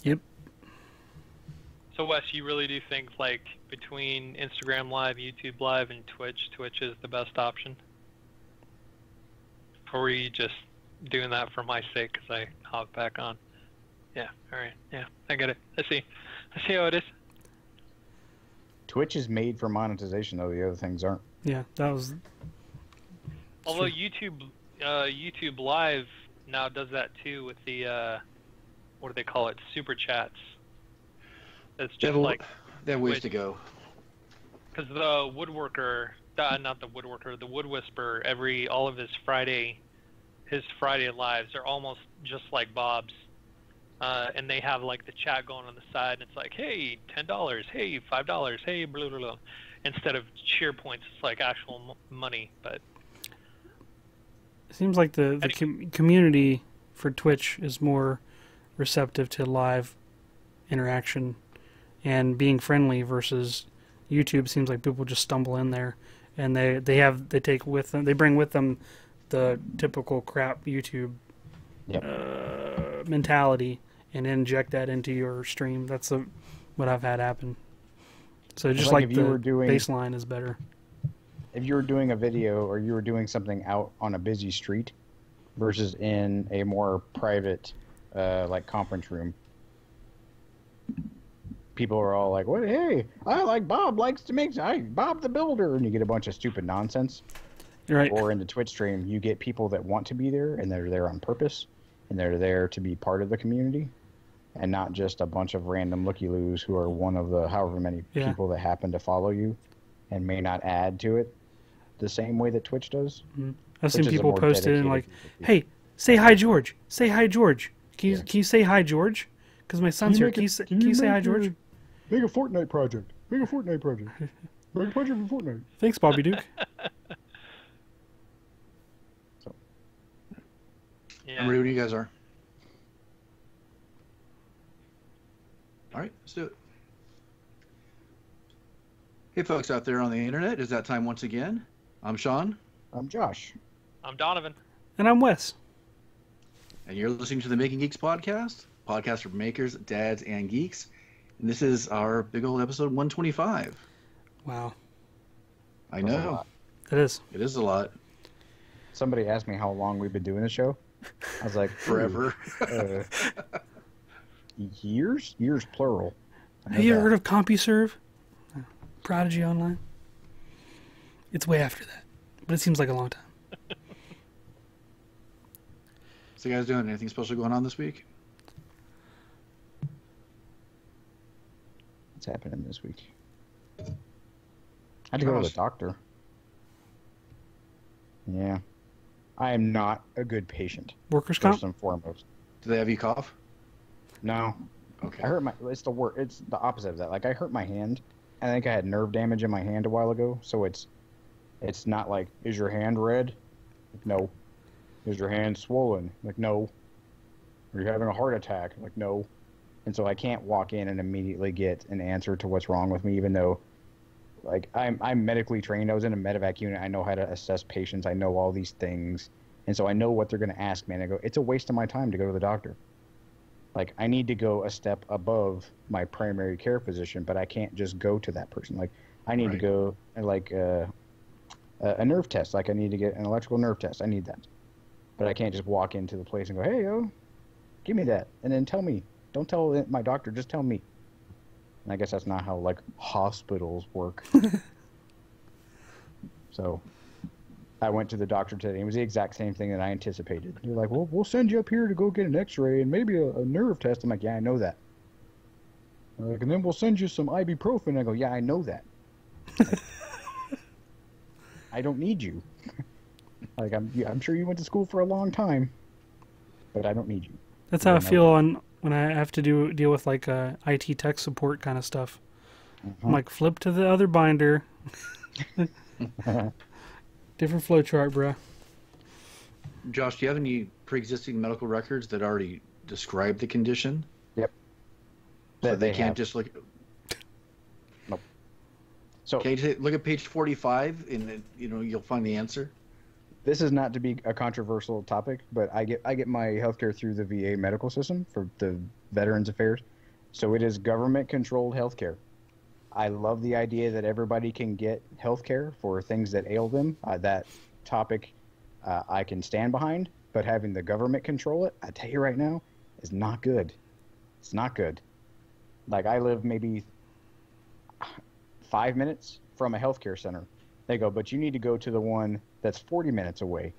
Yep. So Wes, you really do think like between Instagram Live, YouTube Live, and Twitch is the best option? Or were you just doing that for my sake because I hop back on? Yeah, alright, yeah, I get it. I see how it is. Twitch is made for monetization, though the other things aren't. Yeah, that was... Although YouTube Live now does that too with the, what do they call it, super chats. It's just like... They have ways to go. Because the woodworker, not the woodworker, the wood whisperer, all of his Friday lives are almost just like Bob's. And they have like the chat going on the side, and it's like, hey, $10, hey, $5, hey, blah, blah, blah. Instead of cheer points, it's like actual money. But it seems like the community for Twitch is more receptive to live interaction and being friendly versus YouTube. Seems like people just stumble in there, and they bring with them the typical crap YouTube mentality and inject that into your stream. That's what I've had happen. So just like the baseline is better. If you were doing a video or you were doing something out on a busy street versus in a more private like conference room, people are all like, "What? Hey, I like Bob likes to make Bob the Builder," and you get a bunch of stupid nonsense. Right. Or in the Twitch stream, you get people that want to be there and they're there on purpose and they're there to be part of the community, and not just a bunch of random looky-loos who are one of the however many people that happen to follow you and may not add to it the same way that Twitch does. Mm-hmm. I've seen people post it and like, "Hey, say hi, George. Say hi, George. Can you say hi, George? Because my son's here. Can you say hi, George? Make a Fortnite project. Make a Fortnite project. Make a project for Fortnite." Thanks, Bobby Duke. I'm ready when you guys are. All right, let's do it. Hey, folks out there on the internet, it's that time once again. I'm Sean. I'm Josh. I'm Donovan. And I'm Wes. And you're listening to the Making Geeks podcast for makers, dads, and geeks. And this is our big old episode 125. Wow. I know. It is. It is a lot. Somebody asked me how long we've been doing the show. I was like, forever. Years? Years plural. Have you ever heard of CompuServe? Prodigy Online? It's way after that. But it seems like a long time. So you guys doing anything special going on this week? What's happening this week? I had to go to the doctor. Yeah. I am not a good patient. Workers' comp? First and foremost. Do they have you cough? No. Okay. I hurt it's the opposite of that. Like, I hurt my hand. I think I had nerve damage in my hand a while ago, so it's not like, is your hand red? Like, no. Is your hand swollen? Like, no. Are you having a heart attack? Like, no. And so I can't walk in and immediately get an answer to what's wrong with me, even though, like, I'm medically trained. I was in a medevac unit. I know how to assess patients. I know all these things. And so I know what they're going to ask me. And I go, it's a waste of my time to go to the doctor. Like, I need to go a step above my primary care physician, but I can't just go to that person. Like, I need to go, like, a nerve test. Like, I need to get an electrical nerve test. I need that. But I can't just walk into the place and go, hey, give me that. And then tell me. Don't tell my doctor, just tell me. And I guess that's not how, like, hospitals work. So I went to the doctor today. It was the exact same thing that I anticipated. They're like, well, we'll send you up here to go get an x-ray and maybe a nerve test. I'm like, yeah, I know that. Like, and then we'll send you some ibuprofen. I go, yeah, I know that. Like, I don't need you. Like, I'm sure you went to school for a long time, but I don't need you. That's how I feel when I have to deal with, like, IT tech support kind of stuff. Mm-hmm. I'm like, flip to the other binder. Different flow chart, bruh. Josh, do you have any pre-existing medical records that already describe the condition? Yep. So they can't just look... Nope. So, okay, look at page 45, and you'll find the answer. This is not to be a controversial topic, but I get my healthcare through the VA medical system for the Veterans Affairs. So it is government-controlled healthcare. I love the idea that everybody can get healthcare for things that ail them. That topic I can stand behind, but having the government control it, I tell you right now, is not good. It's not good. Like I live maybe 5 minutes from a healthcare center. They go, but you need to go to the one that's 40 minutes away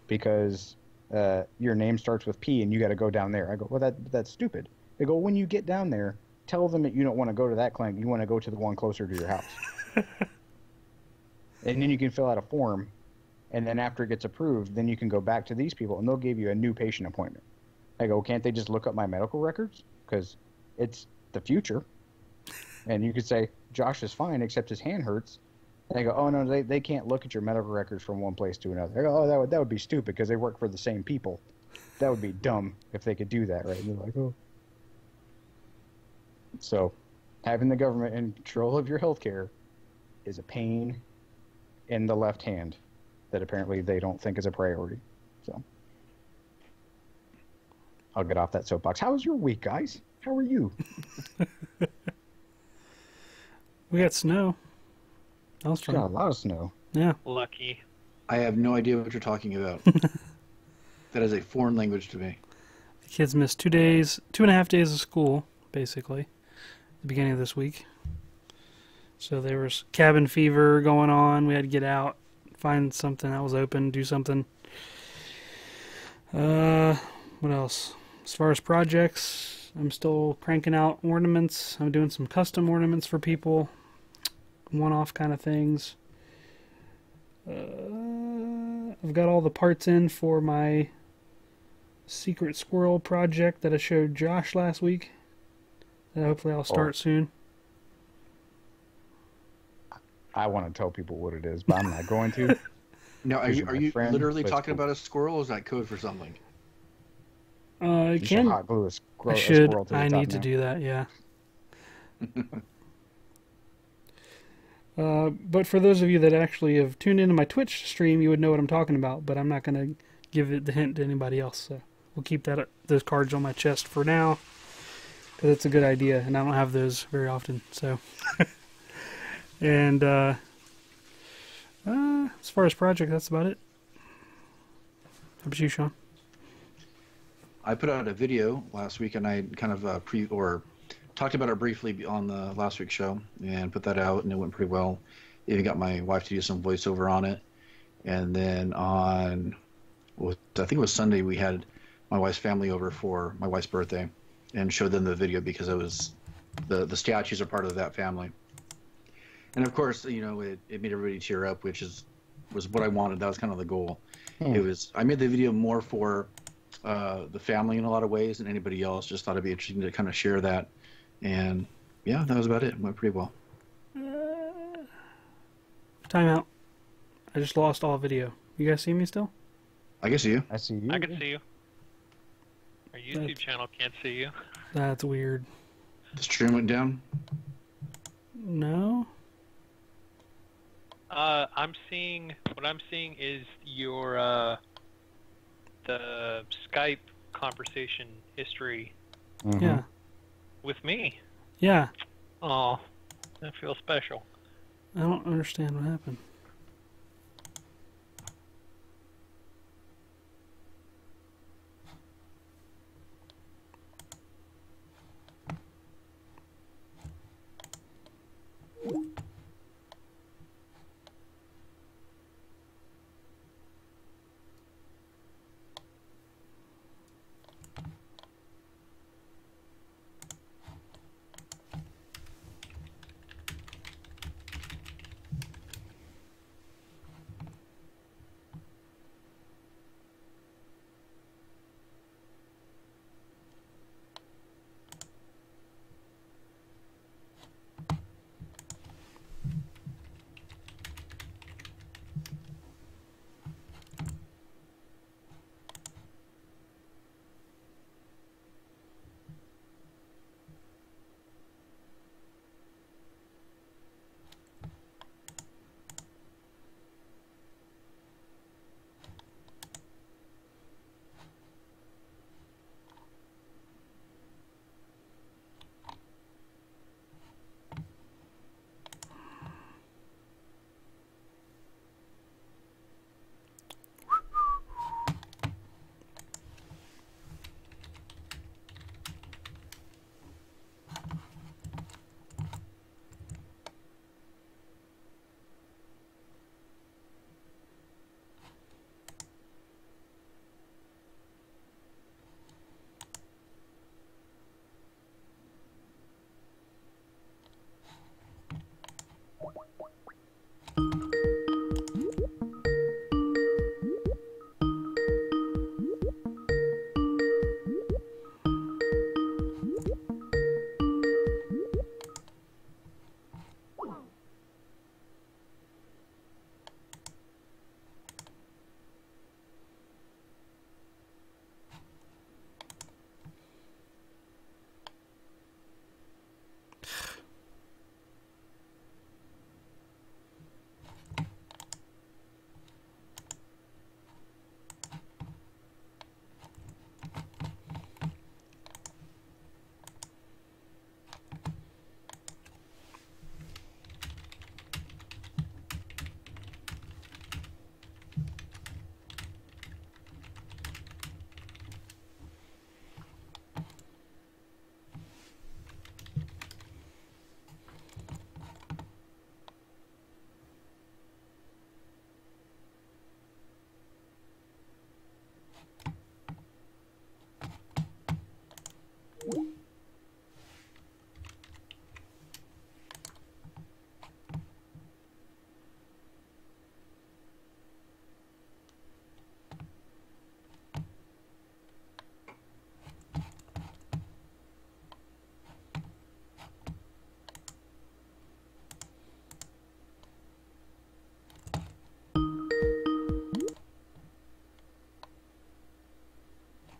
because your name starts with P and you got to go down there. I go, well, that's stupid. They go, when you get down there, tell them that you don't want to go to that clinic. You want to go to the one closer to your house. And then you can fill out a form. And then after it gets approved, then you can go back to these people and they'll give you a new patient appointment. I go, can't they just look up my medical records? Because it's the future. And you could say, Josh is fine, except his hand hurts. And they go, oh, no, they can't look at your medical records from one place to another. I go, oh, that would be stupid because they work for the same people. That would be dumb if they could do that, right? And they're like, oh. So having the government in control of your healthcare is a pain in the left hand that apparently they don't think is a priority. So I'll get off that soapbox. How was your week, guys? How are you? We got snow. That was fun. Got a lot of snow. Yeah. Lucky. I have no idea what you're talking about. That is a foreign language to me. The kids missed 2.5 days of school, basically, at the beginning of this week. So there was cabin fever going on. We had to get out, find something that was open, do something. What else? As far as projects, I'm still cranking out ornaments. I'm doing some custom ornaments for people. One-off kind of things. I've got all the parts in for my secret squirrel project that I showed Josh last week. That hopefully I'll start soon. I want to tell people what it is, but I'm not going to. Now, are you literally talking cool. about a squirrel, or is that code for something? You should hot glue a squirrel, I should. A squirrel to the I top need to now. do that. Yeah. But for those of you that actually have tuned into my Twitch stream, you would know what I'm talking about. But I'm not going to give it the hint to anybody else. So we'll keep those cards on my chest for now, because it's a good idea, and I don't have those very often. So, and as far as project, that's about it. How about you, Sean? I put out a video last week, and I kind of talked about it briefly on the last week's show, and put that out, and it went pretty well. Even got my wife to do some voiceover on it, and then I think it was Sunday, we had my wife's family over for my wife's birthday, and showed them the video because it was the statues are part of that family, and of course, it made everybody tear up, which was what I wanted. That was kind of the goal. I made the video more for the family in a lot of ways than anybody else. Just thought it'd be interesting to kind of share that. And yeah, that was about it. It went pretty well. Time out. I just lost all video. You guys see me still? I can see you. I see you. I can see you. Our YouTube channel can't see you. That's weird. The stream went down. No? What I'm seeing is your the Skype conversation history Mm-hmm. Yeah. with me. Yeah. Oh, that feels special. I don't understand what happened.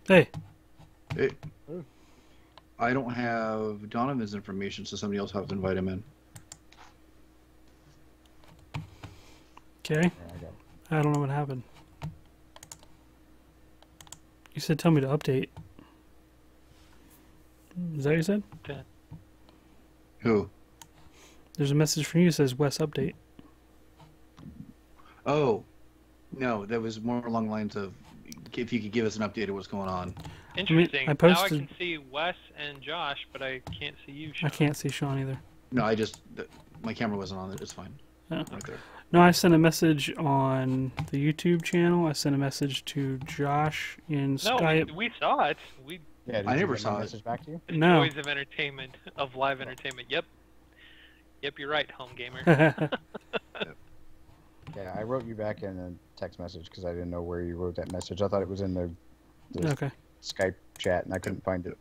Hey. Hey. I don't have Donovan's information, so somebody else has to invite him in. Okay. Yeah, I got it. I don't know what happened. You said tell me to update. Is that what you said? Who? There's a message from you that says Wes update. Oh, no, that was more along the lines of if you could give us an update of what's going on. Interesting. I Now I posted- can see Wes and Josh, but I can't see you, Sean. I can't see Sean either. No, my camera wasn't on it. It's fine. Oh. Right there. No, I sent a message on the YouTube channel. I sent a message to Josh in No, Skype. we saw it. Yeah, did I you never get my saw it. message back to you? The No. joys of entertainment, of live entertainment. Yep. Yep, you're right, home gamer. Yeah, I wrote you back in a text message because I didn't know where you wrote that message. I thought it was in the Okay. Skype chat, and I couldn't find it.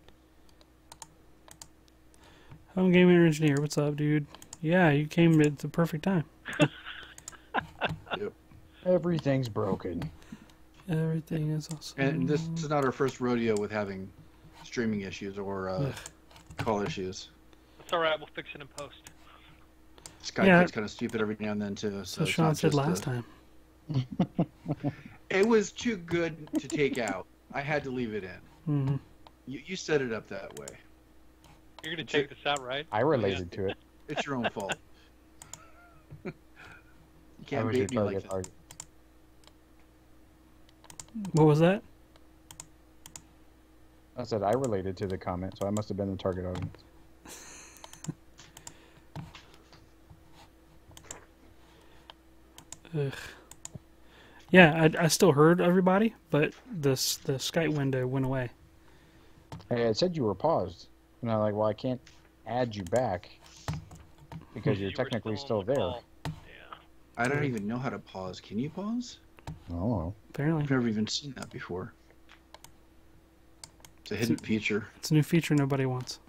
Home gamer engineer, what's up, dude? Yeah, you came at the perfect time. Everything's broken. Everything is awesome. And this is not our first rodeo with having streaming issues or Ugh. call issues. It's alright, we'll fix it in post. Skype Yeah. gets kind of stupid every now and then too. So it's Sean not said just last time. It was too good to take out. I had to leave it in. Hmm. You set it up that way. You're gonna check this out, right? I related to it. It's your own fault. You I can't was your bait me like target that. target. What was that? I said I related to the comment, so I must have been the target audience. Ugh. Yeah, I still heard everybody, but the Skype window went away. Hey, it said you were paused. And I'm like, well, I can't add you back because you're You were technically on still the there. call. Yeah. I don't even know how to pause. Can you pause? Oh, Apparently, I've never even seen that before. It's a hidden feature. it's a new feature nobody wants.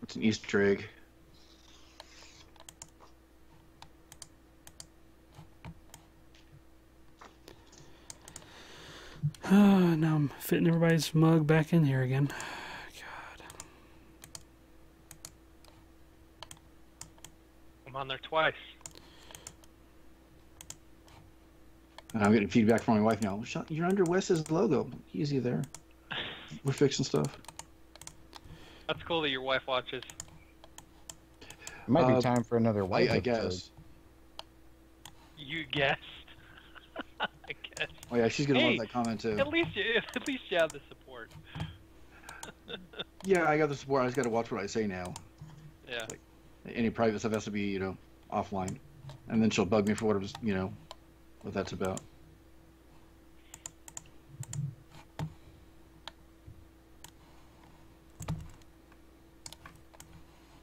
It's an Easter egg. Now I'm fitting everybody's mug back in here again. God. I'm on there twice. And I'm getting feedback from my wife now. "Sean, you're under Wes's logo. Easy there. We're fixing stuff. That's cool that your wife watches. it might be time for another white I episode. guess. You guessed. I guess. Oh yeah, she's gonna Hey, love that comment too. At least you have the support. Yeah, I got the support. I just got to watch what I say now. Yeah. Any private stuff has to be, offline, and then she'll bug me for what it was, what that's about.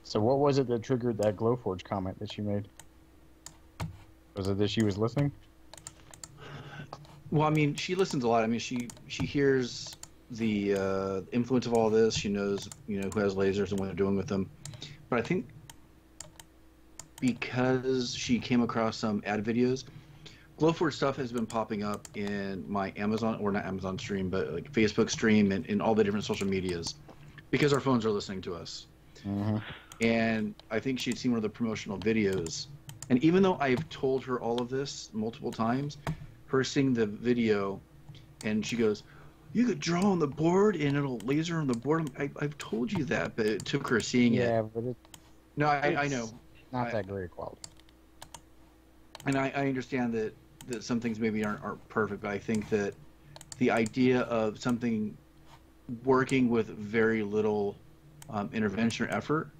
So what was it that triggered that Glowforge comment that she made? Was it that she was listening? Well, I mean, she listens a lot. I mean, she hears the influence of all this. She knows, who has lasers and what they're doing with them. But I think because she came across some ad videos, Glowforge stuff has been popping up in my Amazon, or not Amazon stream, but like Facebook stream and in all the different social medias because our phones are listening to us. Mm-hmm. And I think she'd seen one of the promotional videos. And even though I've told her all of this multiple times, her seeing the video, and she goes, "You could draw on the board and it'll laser on the board." I've told you that, but it took her seeing it. Yeah, but No, I it's know. not that great quality. And I understand that some things maybe aren't perfect, but I think that the idea of something working with very little intervention or effort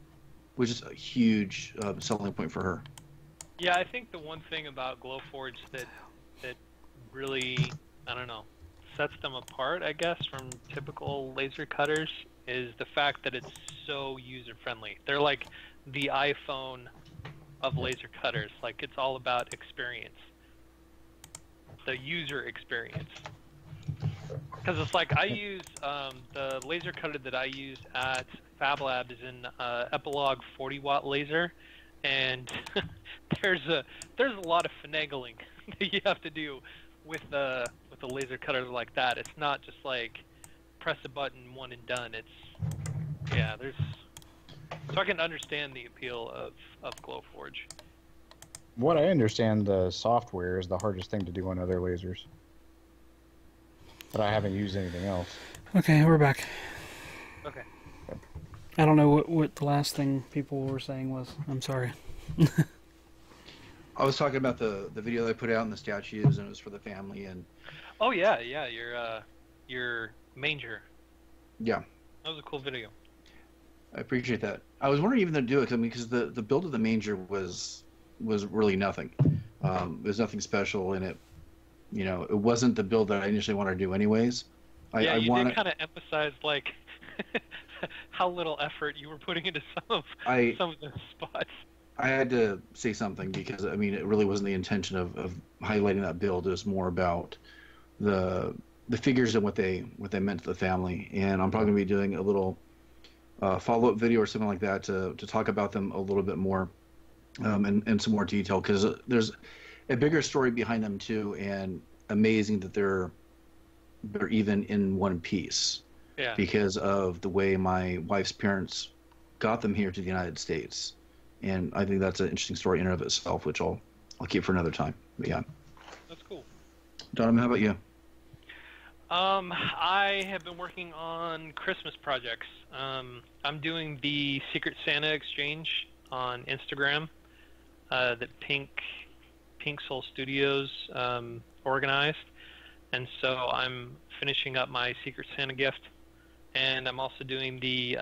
was just a huge selling point for her. Yeah, I think the one thing about Glowforge that really, I don't know, sets them apart, I guess, from typical laser cutters is the fact that it's so user-friendly. They're like the iPhone of laser cutters. Like, it's all about experience. The user experience. Because it's like, I use, the laser cutter that I use at Fab Lab is an Epilogue 40-watt laser, and there's a lot of finagling that you have to do with the laser cutters like that. It's not just like press a button, one and done. There's so I can understand the appeal of Glowforge. What I understand, the software is the hardest thing to do on other lasers. But I haven't used anything else. Okay, we're back. Okay. I don't know what the last thing people were saying was. I'm sorry. I was talking about the video they put out in the statues, and it was for the family. And Oh yeah, your manger. yeah, That was a cool video. I appreciate that. I was wondering even to do it, because the build of the manger was really nothing. There's nothing special in it. You know, it wasn't the build that I initially wanted to do anyways. You did kind of emphasize like how little effort you were putting into some of the spots. I had to say something because I mean it really wasn't the intention of highlighting that build. It was more about the figures and what they meant to the family. And I'm probably gonna be doing a little follow-up video or something like that to talk about them a little bit more in some more detail, because there's a bigger story behind them too, and amazing that they're even in one piece. Yeah. Because of the way my wife's parents got them here to the United States. And I think that's an interesting story in and of itself, which I'll keep for another time. But yeah. That's cool. Donovan, how about you? I have been working on Christmas projects. I'm doing the Secret Santa exchange on Instagram that Pink Soul Studios organized. And so I'm finishing up my Secret Santa gift. And I'm also doing the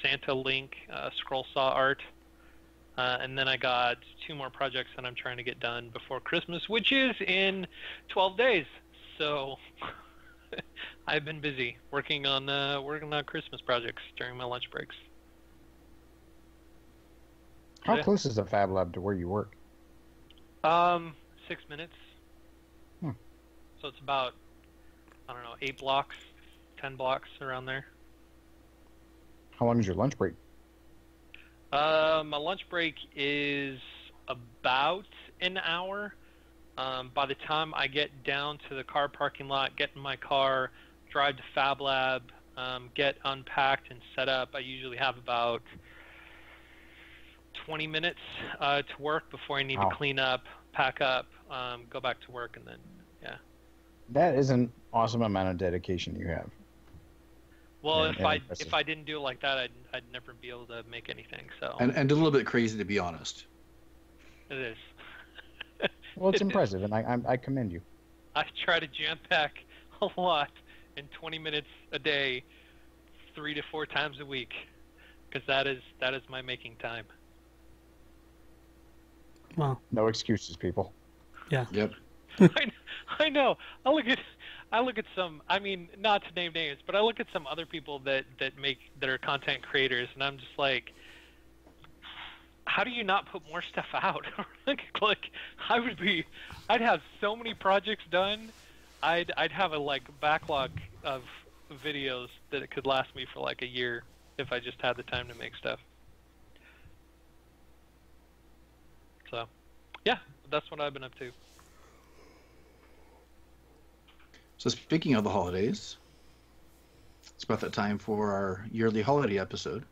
Santa Link scroll saw art. And then I got 2 more projects that I'm trying to get done before Christmas, which is in 12 days. So I've been busy working on Christmas projects during my lunch breaks. How close is the Fab Lab to where you work? 6 minutes. So it's about, 8 blocks, 10 blocks around there. How long is your lunch break? My lunch break is about an hour. By the time I get down to the car parking lot, get in my car, drive to Fab Lab, get unpacked and set up, I usually have about 20 minutes to work before I need to clean up, pack up, go back to work, and then, yeah. That is an awesome amount of dedication you have. Well, if I didn't do it like that, I'd never be able to make anything. So and a little bit crazy, to be honest. It is. Well, it's impressive, and I commend you. I try to jam pack a lot in 20 minutes a day, 3 to 4 times a week, because that is my making time. Wow. No excuses, people. Yeah. Yep. I know. I look at some. I mean, not to name names, but I look at some other people that are content creators, and I'm just like, how do you not put more stuff out? Like, I'd have so many projects done. I'd have a backlog of videos that it could last me for like a year if I just had the time to make stuff. So, yeah, that's what I've been up to. So speaking of the holidays, it's about that time for our yearly holiday episode,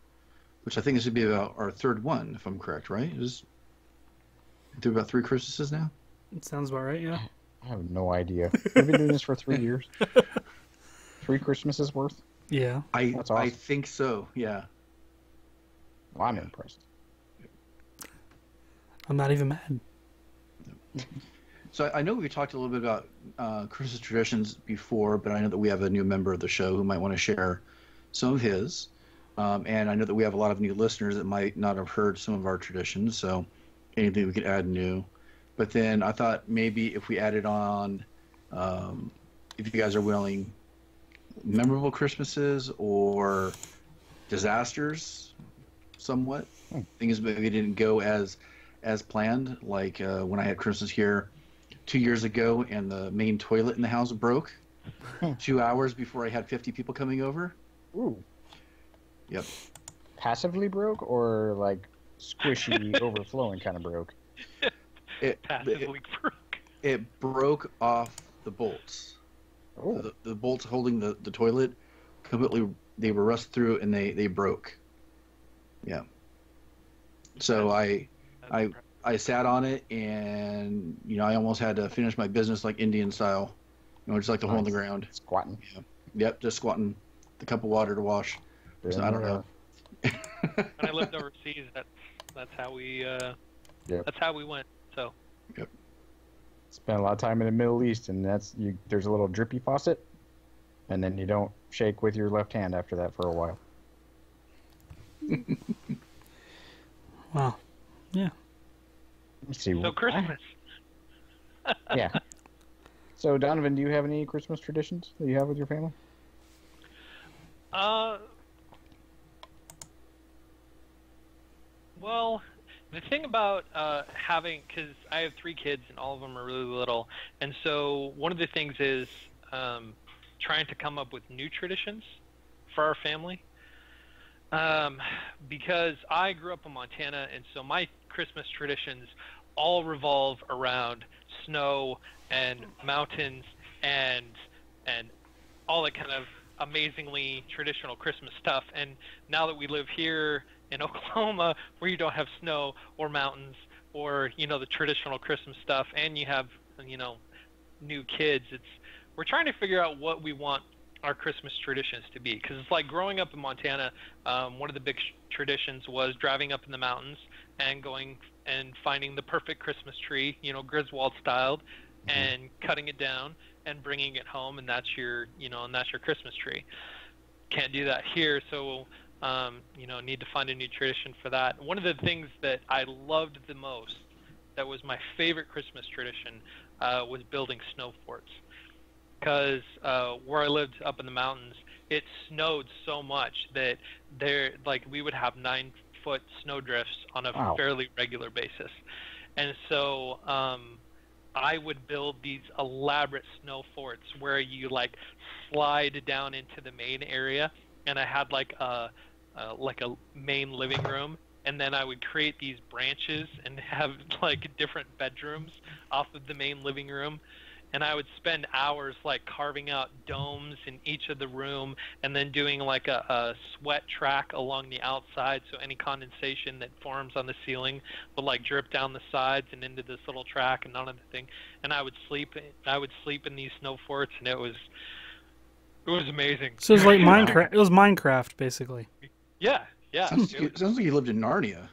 which I think this would be about our 3rd one, if I'm correct, right? Is through about 3 Christmases now? It sounds about right, yeah. I have no idea. We've been doing this for 3 years. 3 Christmases worth? Yeah. That's awesome. I think so, yeah. Well, I'm impressed. I'm not even mad. So I know we talked a little bit about Christmas traditions before, but I know that we have a new member of the show who might want to share some of his. And I know that we have a lot of new listeners that might not have heard some of our traditions, so anything we could add new. But then I thought maybe if we added on, if you guys are willing, memorable Christmases or disasters, somewhat. Things maybe didn't go as planned, like when I had Christmas here 2 years ago and the main toilet in the house broke 2 hours before I had 50 people coming over. Ooh. Yep. Passively broke or like squishy, overflowing kind of broke? Passively broke. It broke off the bolts. Oh, The bolts holding the toilet completely, they were rusted through and they broke. Yeah. So That's I impressive. I sat on it, and I almost had to finish my business like Indian style, just like the hole in the nice. ground. Squatting. Yeah. Yep, just squatting, the cup of water to wash. So Been I don't there. know. When I lived overseas, that's how we Yep. that's how we went. So Yep. Spent a lot of time in the Middle East, and there's a little drippy faucet, and then you don't shake with your left hand after that for a while. Wow. Yeah. Let me see. so Christmas. Yeah. So Donovan, do you have any Christmas traditions that you have with your family? Well, the thing about having, because I have 3 kids and all of them are really little, and so one of the things is trying to come up with new traditions for our family. Because I grew up in Montana, and so my Christmas traditions all revolve around snow and mountains and all that kind of amazingly traditional Christmas stuff. And now that we live here in Oklahoma, where you don't have snow or mountains or the traditional Christmas stuff, and you have new kids, we're trying to figure out what we want our Christmas traditions to be, because it's like growing up in Montana. One of the big traditions was driving up in the mountains and going and finding the perfect Christmas tree, Griswold styled, and cutting it down and bringing it home, and that's your Christmas tree. Can't do that here, so need to find a new tradition for that. One of the things that I loved the most, that was my favorite Christmas tradition, was building snow forts. Because where I lived up in the mountains, it snowed so much that we would have 9-foot snow drifts on a Wow. fairly regular basis. And so I would build these elaborate snow forts where you slide down into the main area, and I had like a main living room, and then I would create these branches and have different bedrooms off of the main living room. And I would spend hours carving out domes in each of the room, and then doing a sweat track along the outside, so any condensation that forms on the ceiling would drip down the sides and into this little track and on the thing. And I would sleep in these snow forts, and it was amazing. So it was like Minecraft. It was Minecraft, basically. Yeah. Sounds like you lived in Narnia.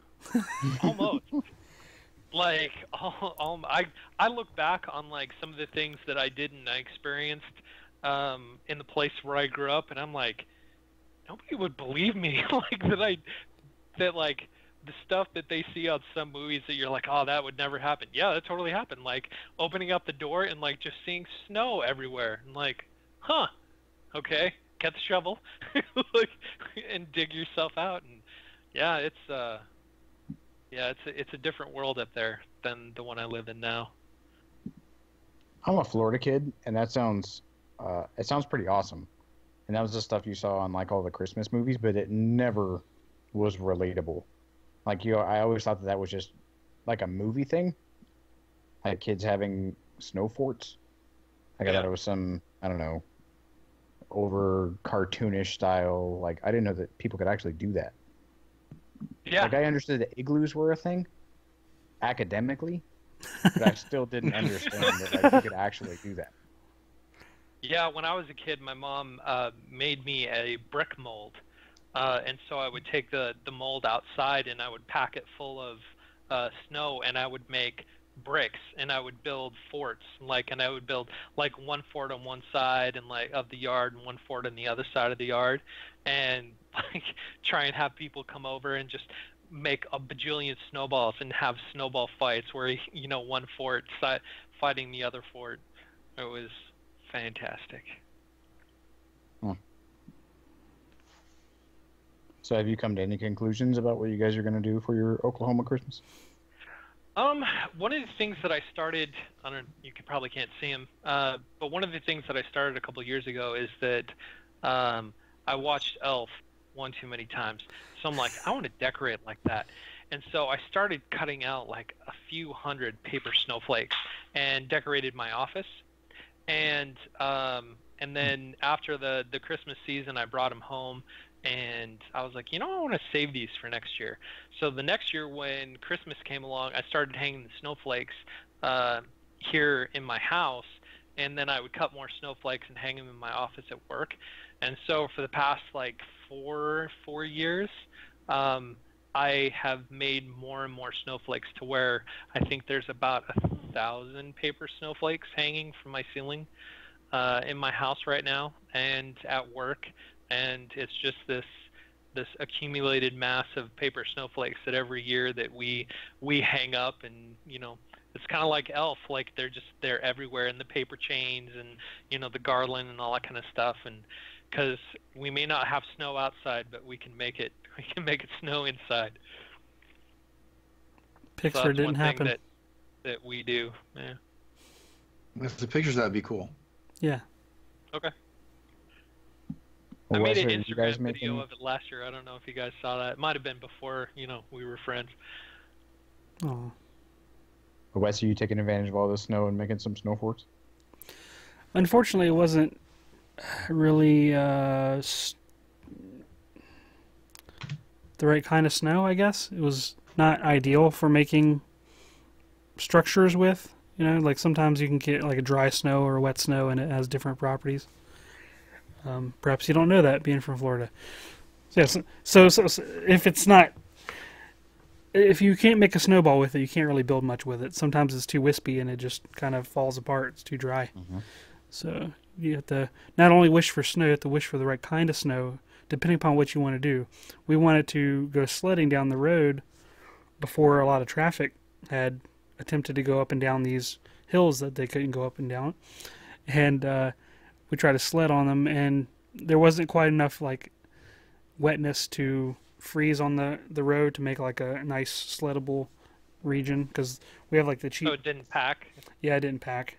Almost. I look back on some of the things that I did and I experienced in the place where I grew up, and I'm like, nobody would believe me that the stuff that they see on some movies that you're like, oh, that would never happen. Yeah, that totally happened. Opening up the door and just seeing snow everywhere, and huh, okay, get the shovel, and dig yourself out. And yeah, it's a different world up there than the one I live in now. I'm a Florida kid, and that sounds it sounds pretty awesome. And that was the stuff you saw on all the Christmas movies, but it never was relatable. I always thought that was just a movie thing, like kids having snow forts. I thought it was some, I don't know, over cartoonish style. I didn't know that people could actually do that. Yeah. I understood that igloos were a thing academically, but I still didn't understand that you could actually do that. Yeah, when I was a kid, my mom made me a brick mold, and so I would take the mold outside and I would pack it full of snow, and I would make bricks, and I would build forts, and I would build one fort on one side and of the yard, and one fort on the other side of the yard, and try and have people come over and just make a bajillion snowballs and have snowball fights where one fort fighting the other fort. It was fantastic. So have you come to any conclusions about what you guys are going to do for your Oklahoma Christmas? One of the things that I started, you probably can't see him, but one of the things that I started a couple of years ago is that I watched Elf one too many times. So I'm like, I want to decorate like that. And so I started cutting out a few hundred paper snowflakes and decorated my office. And And then after the Christmas season, I brought them home, and I was like, I want to save these for next year. So the next year when Christmas came along, I started hanging the snowflakes here in my house, and then I would cut more snowflakes and hang them in my office at work. And so for the past like four years, I have made more and more snowflakes to where I think there's about 1,000 paper snowflakes hanging from my ceiling in my house right now and at work. And it's just this accumulated mass of paper snowflakes that every year that we hang up, and it's kind of like Elf, like they're everywhere in the paper chains and the garland and all that kind of stuff. And because we may not have snow outside, but we can make it snow inside. Picture so didn't happen. That we do. Yeah. If the pictures, that'd be cool. Yeah. Okay. Well, I made an Wesley, you guys Instagram video of it last year. I don't know if you guys saw that. It might have been before, we were friends. Oh. Wes, are you taking advantage of all the snow and making some snow forts? Unfortunately, it wasn't really the right kind of snow, I guess. It was not ideal for making structures with. Like sometimes you can get like a dry snow or a wet snow and it has different properties. Perhaps you don't know that, being from Florida. So if you can't make a snowball with it, you can't really build much with it. Sometimes it's too wispy and it just kind of falls apart. It's too dry. Mm-hmm. So you have to not only wish for snow, you have to wish for the right kind of snow, depending upon what you want to do. We wanted to go sledding down the road before a lot of traffic had attempted to go up and down these hills that they couldn't go up and down. And we tried to sled on them, and there wasn't quite enough like wetness to freeze on the road to make like a nice sleddable region, because we have like the cheap. So it didn't pack? Yeah, it didn't pack.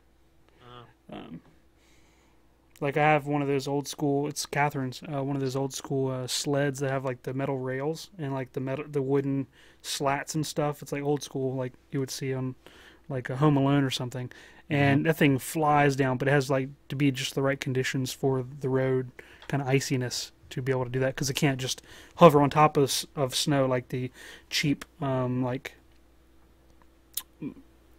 Like I have one of those old school, it's Catherine's, one of those old school sleds that have like the metal rails and like the wooden slats and stuff. It's like old school, like you would see on like a Home Alone or something. And that thing flies down, but it has like to be just the right conditions for the road, kind of iciness to be able to do that, because it can't just hover on top of snow like the cheap like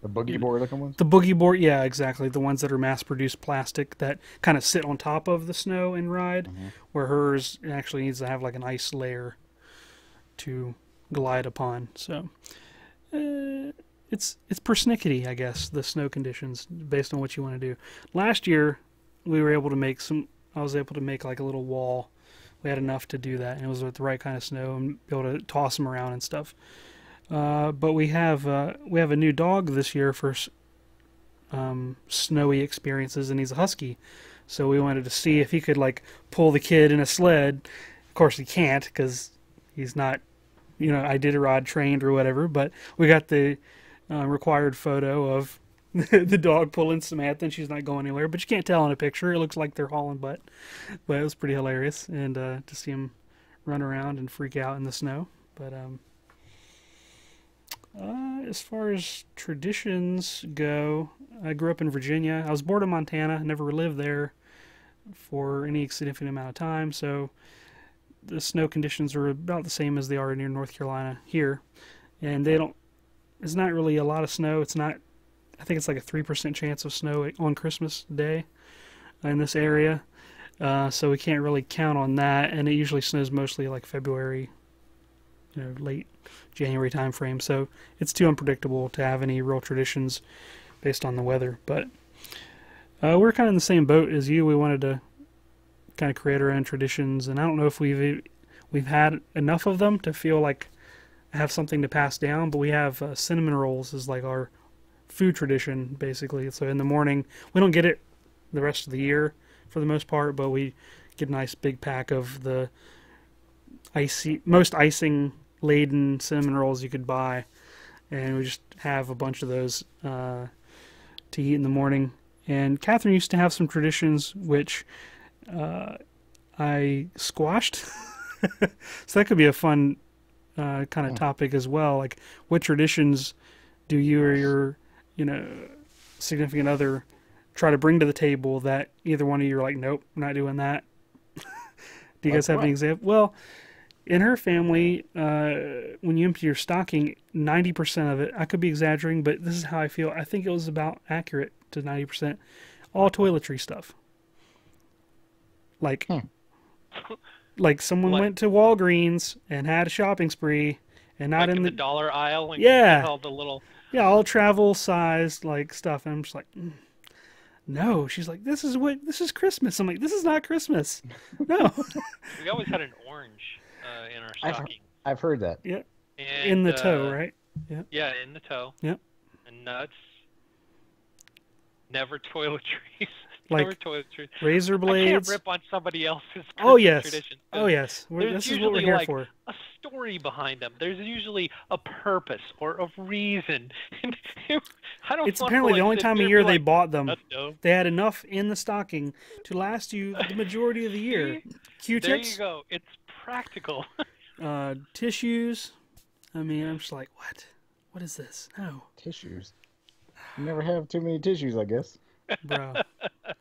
the boogie board looking ones. The boogie board, yeah, exactly. The ones that are mass-produced plastic that kind of sit on top of the snow and ride, where hers actually needs to have like an ice layer to glide upon. So it's persnickety, I guess, the snow conditions based on what you want to do. Last year, we were able to make I was able to make like a little wall. We had enough to do that, and it was with the right kind of snow and be able to toss them around and stuff. But we have a new dog this year for snowy experiences, and he's a husky. So we wanted to see if he could like pull the kid in a sled. Of course, he can't because he's not, Iditarod trained or whatever. But we got the required photo of the dog pulling Samantha, and she's not going anywhere. But you can't tell in a picture. It looks like they're hauling butt. But it was pretty hilarious, and to see him run around and freak out in the snow. But as far as traditions go, I grew up in Virginia. I was born in Montana. Never lived there for any significant amount of time. So the snow conditions are about the same as they are near North Carolina here. And it's not really a lot of snow. I think it's like a 3% chance of snow on Christmas Day in this area. So we can't really count on that. And it usually snows mostly like February, late January time frame. So it's too unpredictable to have any real traditions based on the weather. But we're kind of in the same boat as you. We wanted to kind of create our own traditions, and I don't know if we've had enough of them to feel like I have something to pass down. But we have cinnamon rolls as like our food tradition, basically. So in the morning, we don't get it the rest of the year for the most part, but we get a nice big pack of the most icing laden cinnamon rolls you could buy, and we just have a bunch of those to eat in the morning. And Catherine used to have some traditions which I squashed. So that could be a fun kind of topic as well. Like, what traditions do you or your significant other try to bring to the table that either one of you are like, nope, I'm not doing that? Do you guys have an example? Well, in her family, when you empty your stocking, 90% of it, I could be exaggerating, but this is how I feel. I think it was about accurate to 90%. All toiletry stuff. Like, like someone went to Walgreens and had a shopping spree, and not like in the dollar aisle. And Yeah. all the little. Yeah, all travel sized like stuff. And I'm just like, no. She's like, this is Christmas. I'm like, this is not Christmas. No. We always had an orange in our stocking. I've heard that. Yeah. And, In the toe, right? Yeah. Yeah, in the toe. Yep. And nuts. Never toiletries. Like Never toiletries. razor I blades. can't rip on somebody else's Christmas Oh yes. tradition. Oh yes. This is what we're here for. A story behind them. There's usually a purpose or a reason. I don't. It's apparently the only time of year they bought them. No. They had enough in the stocking to last you the majority of the year. Q-tips. There you go. It's practical. Tissues. I mean, I'm just like, what? What is this? No. Tissues. You never have too many tissues, I guess. Bro. I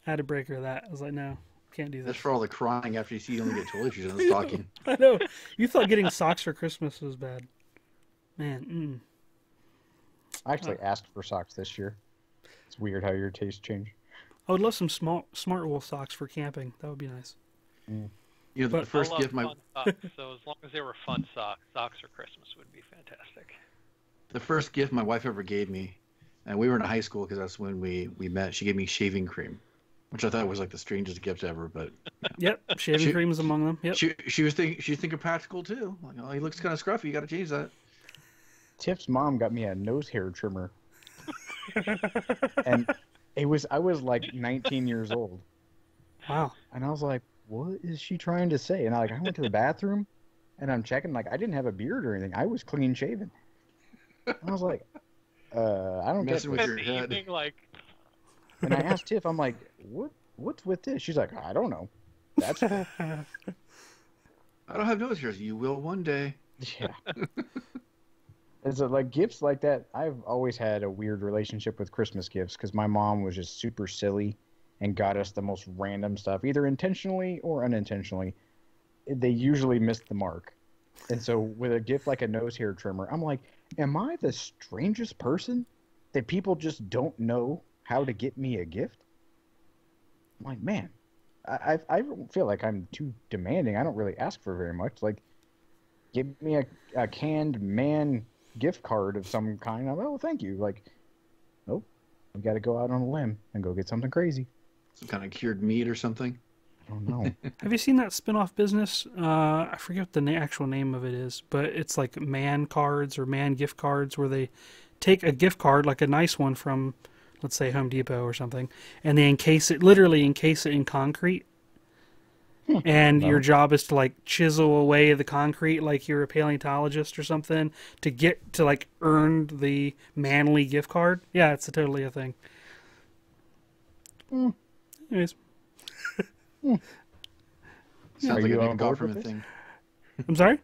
had a breaker of that. I was like, no, can't do this. That's for all the crying after you see you only get toiletries in the stocking. I know. You thought getting socks for Christmas was bad. Man, I actually asked for socks this year. It's weird how your tastes change. I would love some smart wool socks for camping. That would be nice. You know, But the first gift fun socks, so as long as they were fun socks for Christmas would be fantastic. the first gift my wife ever gave me, and we were in high school because that's when we met. She gave me shaving cream, which I thought was like the strangest gift ever. But Yep, shaving cream is among them. Yep. she was thinking practical too. Like, oh, he looks kind of scruffy. You got to change that. Tiff's mom got me a nose hair trimmer, and I was like 19 years old, Wow. and I was like, "What is she trying to say?" And I went to the bathroom, and I'm checking. Like, I didn't have a beard or anything. I was clean shaven. I was like, I don't get Messing with this. your head. Evening, like, And I asked Tiff, I'm like, what's with this? She's like, I don't know. That's I don't have nose hairs. You will one day. yeah. And so like gifts like that, I've always had a weird relationship with Christmas gifts because my mom was just super silly and got us the most random stuff, either intentionally or unintentionally. They usually missed the mark. And so with a gift like a nose hair trimmer, I'm like, am I the strangest person that people just don't know how to get me a gift? I'm like, man, I don't feel like I'm too demanding. I don't really ask for very much. Like, give me a canned man gift card of some kind. I'm like, oh, thank you. Like, nope, we got to go out on a limb and go get something crazy. Some kind of cured meat or something. I don't know. Have you seen that spin-off business? I forget what the actual name of it is, but it's like man cards or man gift cards where they take a gift card, like a nice one from, let's say, Home Depot or something, and they literally encase it in concrete. And your job is to like chisel away the concrete like you're a paleontologist or something to get to like earn the manly gift card. Yeah, it's totally a thing. Anyways. Sounds Are like you a on big board with government this? thing. I'm sorry?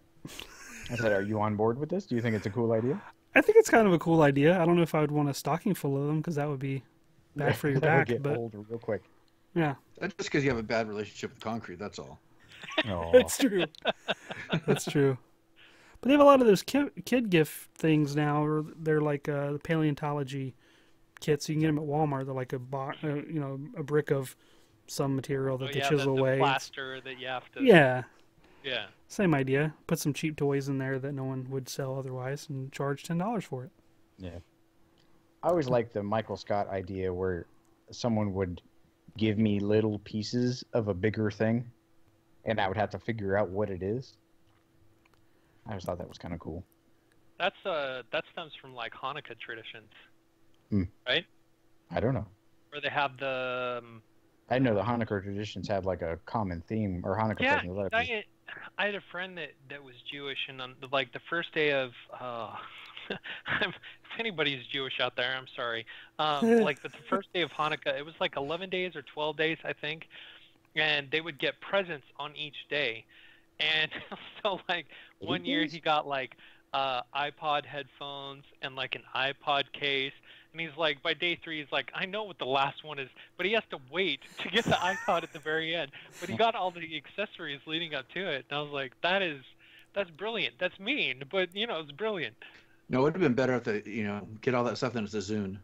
I said, are you on board with this? Do you think it's a cool idea? I think it's kind of a cool idea. I don't know if I would want a stocking full of them because that would be bad for your That would back. get But old real quick. yeah, That's just because you have a bad relationship with concrete. That's all. Oh, that's true. That's true. But they have a lot of those kid gift things now, or they're like the paleontology kits. You can get them at Walmart. They're like a brick of some material that they chisel the away. plaster that you have to. Yeah, Yeah. same idea. Put some cheap toys in there that no one would sell otherwise, and charge $10 for it. yeah. I always liked the Michael Scott idea where someone would give me little pieces of a bigger thing, and I would have to figure out what it is. I always thought that was kind of cool. That stems from like Hanukkah traditions, Hmm. right? I don't know. Where they have the I know the Hanukkah traditions have like a common theme, or Hanukkah yeah. presents. I had a friend that was Jewish, and on like the first day of if anybody's Jewish out there, I'm sorry. Like the first day of Hanukkah, it was like 11 days or 12 days, I think, and they would get presents on each day. And so like one year he got like iPod headphones and like an iPod case, and And he's like, by day 3, he's like, I know what the last one is, but he has to wait to get the iPod at the very end. But he got all the accessories leading up to it. And I was like, that's brilliant. That's mean, but it's brilliant. No, it would have been better if they, get all that stuff then it's a Zune.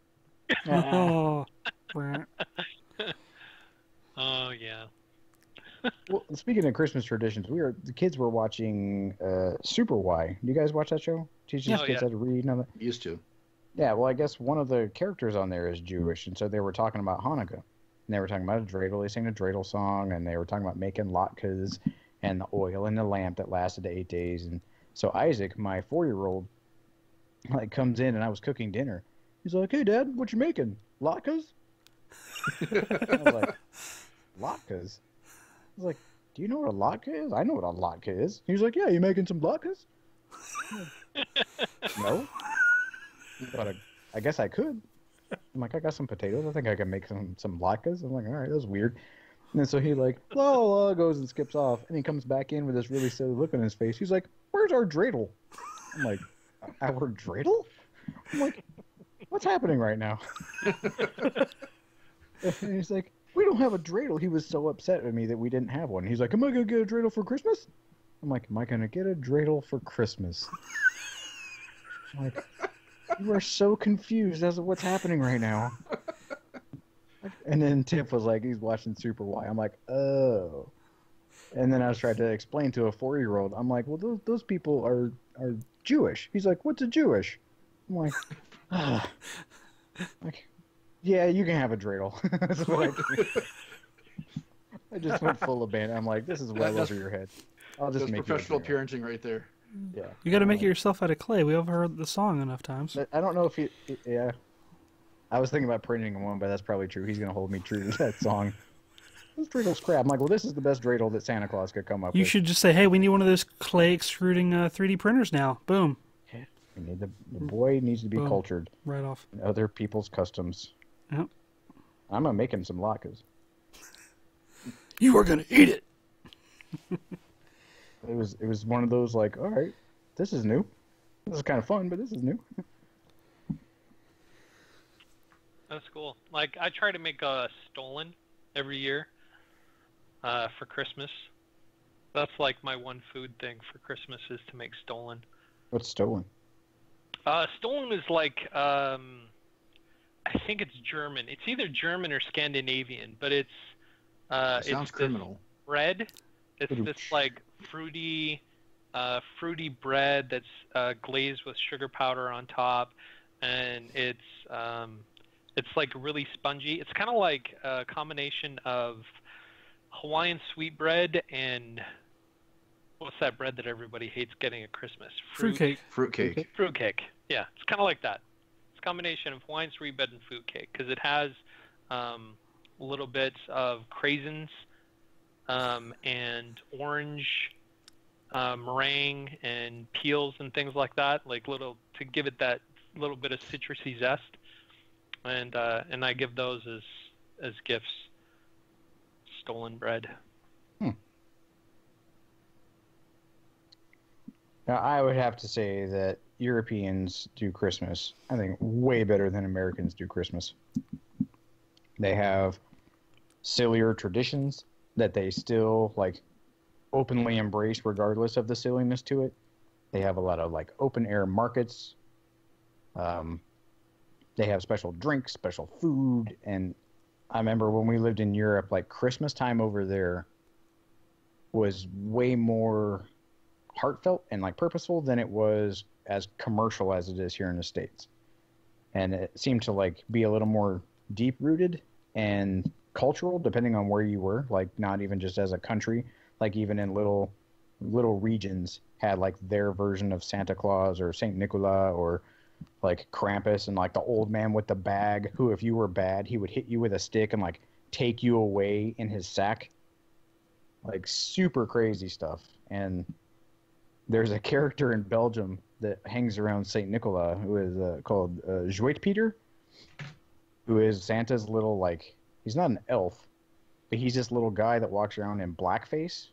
Oh, right. Oh yeah. Well, speaking of Christmas traditions, the kids were watching Super Y. Do you guys watch that show? Teaches kids how to read and all that. Used to. Yeah, well, I guess one of the characters on there is Jewish, and so they were talking about Hanukkah. And they were talking about a dreidel. They sang a dreidel song, and they were talking about making latkes and the oil in the lamp that lasted 8 days. And so Isaac, my 4-year-old, comes in, and I was cooking dinner. He's like, "Hey, Dad, what you making? Latkes?" I was like, "Latkes?" I was like, "Do you know what a latke is?" "I know what a latke is." He was like, "Yeah, you making some latkes?" No. But I guess I could. I'm like, I got some potatoes. I think I can make some latkes. I'm like, all right, that's weird. And then so he goes and skips off, and he comes back in with this really silly look on his face. He's like, "Where's our dreidel?" I'm like, "Our dreidel?" I'm like, "What's happening right now?" And he's like, "We don't have a dreidel." He was so upset with me that we didn't have one. He's like, "Am I gonna get a dreidel for Christmas?" I'm like, "Am I gonna get a dreidel for Christmas?" I'm like, you are so confused as to what's happening right now. And then Tiff was like, he's watching Super Y. I'm like, oh. And then I was trying to explain to a 4-year-old. I'm like, well, those people are Jewish. He's like, what's a Jewish? I'm like, ah. Like, yeah, you can have a dreidel. That's what I do. I just went full abandon. I'm like, this is well over your head. I'll just make professional parenting right there. Yeah. You got to make it yourself out of clay. We overheard the song enough times. I don't know if yeah. I was thinking about printing one, but that's probably true. He's going to hold me true to that song. This dreidel's crap. I'm like, well, this is the best dreidel that Santa Claus could come up with. You should just say, hey, we need one of those clay extruding 3D printers now. Boom. Yeah. We need the boy needs to be cultured. Right off. In other people's customs. Yep. I'm going to make him some latkes. You are going to eat it. It was one of those like, all right, this is new. This is kind of fun, but this is new. That's cool. Like, I try to make a stollen every year for Christmas. That's like my one food thing for Christmas is to make stollen. What's stollen? Stollen is like, I think it's German. It's either German or Scandinavian, but it sounds criminal. Bread. It's this like fruity bread that's glazed with sugar powder on top, and it's like really spongy. It's kind of like a combination of Hawaiian sweetbread and what's that bread that everybody hates getting at Christmas? Fruitcake. Fruitcake. Yeah, it's kind of like that. It's a combination of Hawaiian sweetbread and fruitcake because it has little bits of craisins and orange meringue and peels and things like that, like little to give it that little bit of citrusy zest. And I give those as gifts. Stollen bread. Now, I would have to say that Europeans do Christmas, I think, way better than Americans do Christmas. They have sillier traditions that they still, like, openly embrace regardless of the silliness to it. They have a lot of, like, open-air markets. They have special drinks, special food, and I remember when we lived in Europe, like, Christmas time over there was way more heartfelt and, like, purposeful than it was as commercial as it is here in the States. And it seemed to, like, be a little more deep-rooted and cultural, depending on where you were, like, not even just as a country, like, even in little regions had, like, their version of Santa Claus or Saint Nicola or, like, Krampus and, like, the old man with the bag who, if you were bad, he would hit you with a stick and, like, take you away in his sack. Like, super crazy stuff. And there's a character in Belgium that hangs around Saint Nicola who is called Zwarte Peter, who is Santa's little, like, he's not an elf, but he's this little guy that walks around in blackface.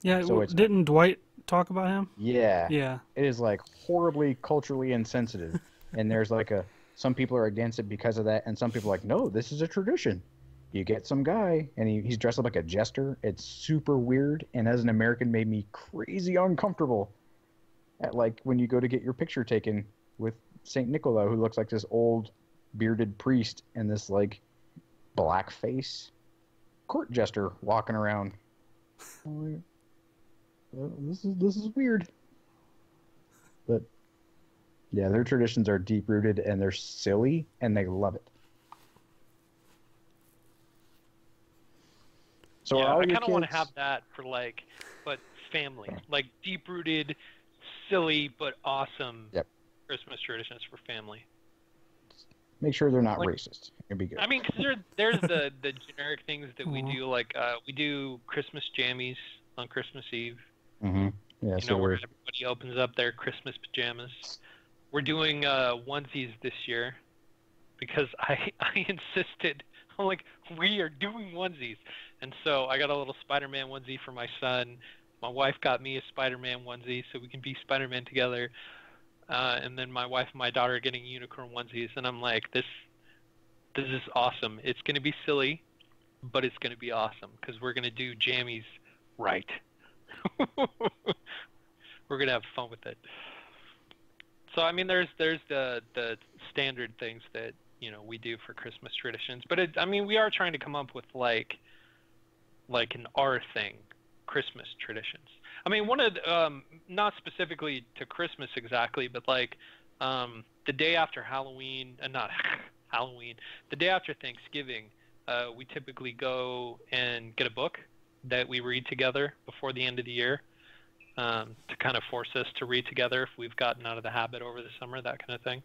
Yeah, so didn't Dwight talk about him? Yeah. Yeah. It is, like, horribly culturally insensitive. And there's, like, a some people are against it because of that, and some people are like, no, this is a tradition. You get some guy, and he's dressed up like a jester. It's super weird, and as an American, made me crazy uncomfortable. At like when you go to get your picture taken with Saint Nicola, who looks like this old bearded priest, and this like blackface court jester walking around. I'm like, this is weird. But yeah, their traditions are deep rooted and they're silly and they love it. So yeah, I kind of want to have that for like, but family, like deep rooted, silly but awesome Christmas traditions for family. Make sure they're not racist. It'd be good. I mean, because there's the generic things that we do, like we do Christmas jammies on Christmas Eve. Mm-hmm. Yeah, you know, where everybody opens up their Christmas pajamas. We're doing onesies this year because I insisted. I'm like, we are doing onesies. And so I got a little Spider-Man onesie for my son. My wife got me a Spider-Man onesie so we can be Spider-Man together. And then my wife and my daughter are getting unicorn onesies. And I'm like, this is awesome. It's going to be silly, but it's going to be awesome because we're going to do jammies right. We're going to have fun with it. So, I mean, there's the standard things that, you know, we do for Christmas traditions. But, I mean, we are trying to come up with, like an our thing, Christmas traditions. I mean, one of the, not specifically to Christmas exactly, but, like, the day after Halloween, not Halloween, the day after Thanksgiving, we typically go and get a book that we read together before the end of the year. To kind of force us to read together if we've gotten out of the habit over the summer, that kind of thing.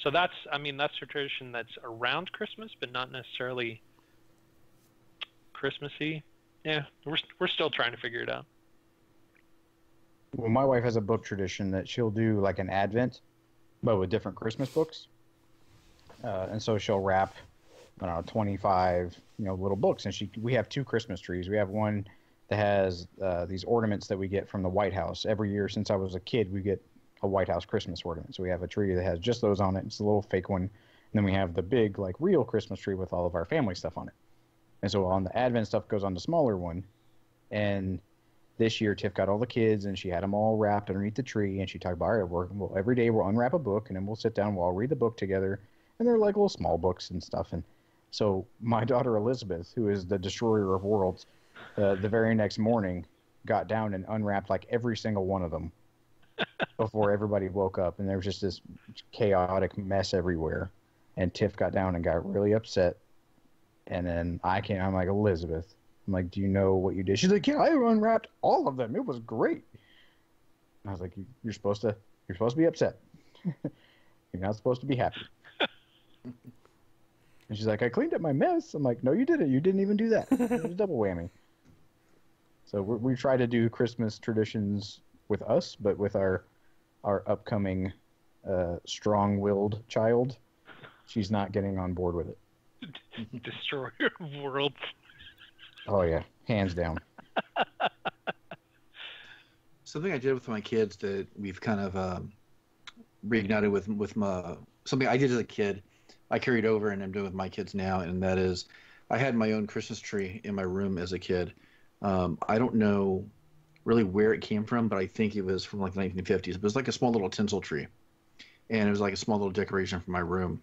So that's a tradition that's around Christmas, but not necessarily Christmassy. Yeah, we're still trying to figure it out. Well, my wife has a book tradition that she'll do like an Advent, but with different Christmas books. And so she'll wrap, I don't know, 25, little books. And we have 2 Christmas trees. We have one that has these ornaments that we get from the White House. Every year since I was a kid, we get a White House Christmas ornament. So we have a tree that has just those on it. It's a little fake one. And then we have the big, like, real Christmas tree with all of our family stuff on it. And so on the Advent stuff goes on the smaller one. And this year, Tiff got all the kids, and she had them all wrapped underneath the tree. And she talked about, all right, every day we'll unwrap a book, and then we'll sit down and we'll all read the book together. And they're like little small books and stuff. And so my daughter Elizabeth, who is the destroyer of worlds, the very next morning got down and unwrapped like every single one of them before everybody woke up, and there was just this chaotic mess everywhere. And Tiff got down and got really upset. And then I'm like, Elizabeth, I'm like, do you know what you did? She's like, yeah, I unwrapped all of them. It was great. And I was like, you're supposed to be upset. You're not supposed to be happy. And she's like, I cleaned up my mess. I'm like, no, you didn't. You didn't even do that. It was a double whammy. So we try to do Christmas traditions with us, but with our upcoming strong-willed child, she's not getting on board with it. Destroyer of worlds. Oh, yeah. Hands down. Something I did with my kids that we've kind of reignited with my something I did as a kid, I carried over and I'm doing with my kids now, and that is I had my own Christmas tree in my room as a kid. I don't know really where it came from, but I think it was from like the 1950s. It was like a small little tinsel tree, and it was like a small little decoration for my room.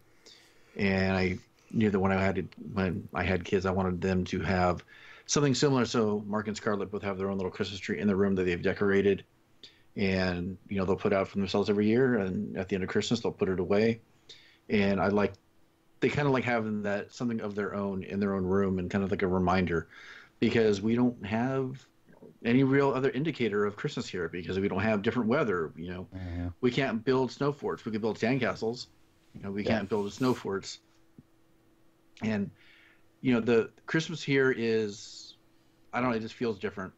And I knew that when I had kids, I wanted them to have something similar. So Mark and Scarlett both have their own little Christmas tree in the room that they've decorated, and they'll put out for themselves every year. And at the end of Christmas, they'll put it away. And they kind of like having that something of their own in their own room, and kind of like a reminder, because we don't have any real other indicator of Christmas here, because we don't have different weather. Mm-hmm. We can't build snow forts. We can build sandcastles. We can't build snow forts. And the Christmas here is, I don't know, it just feels different.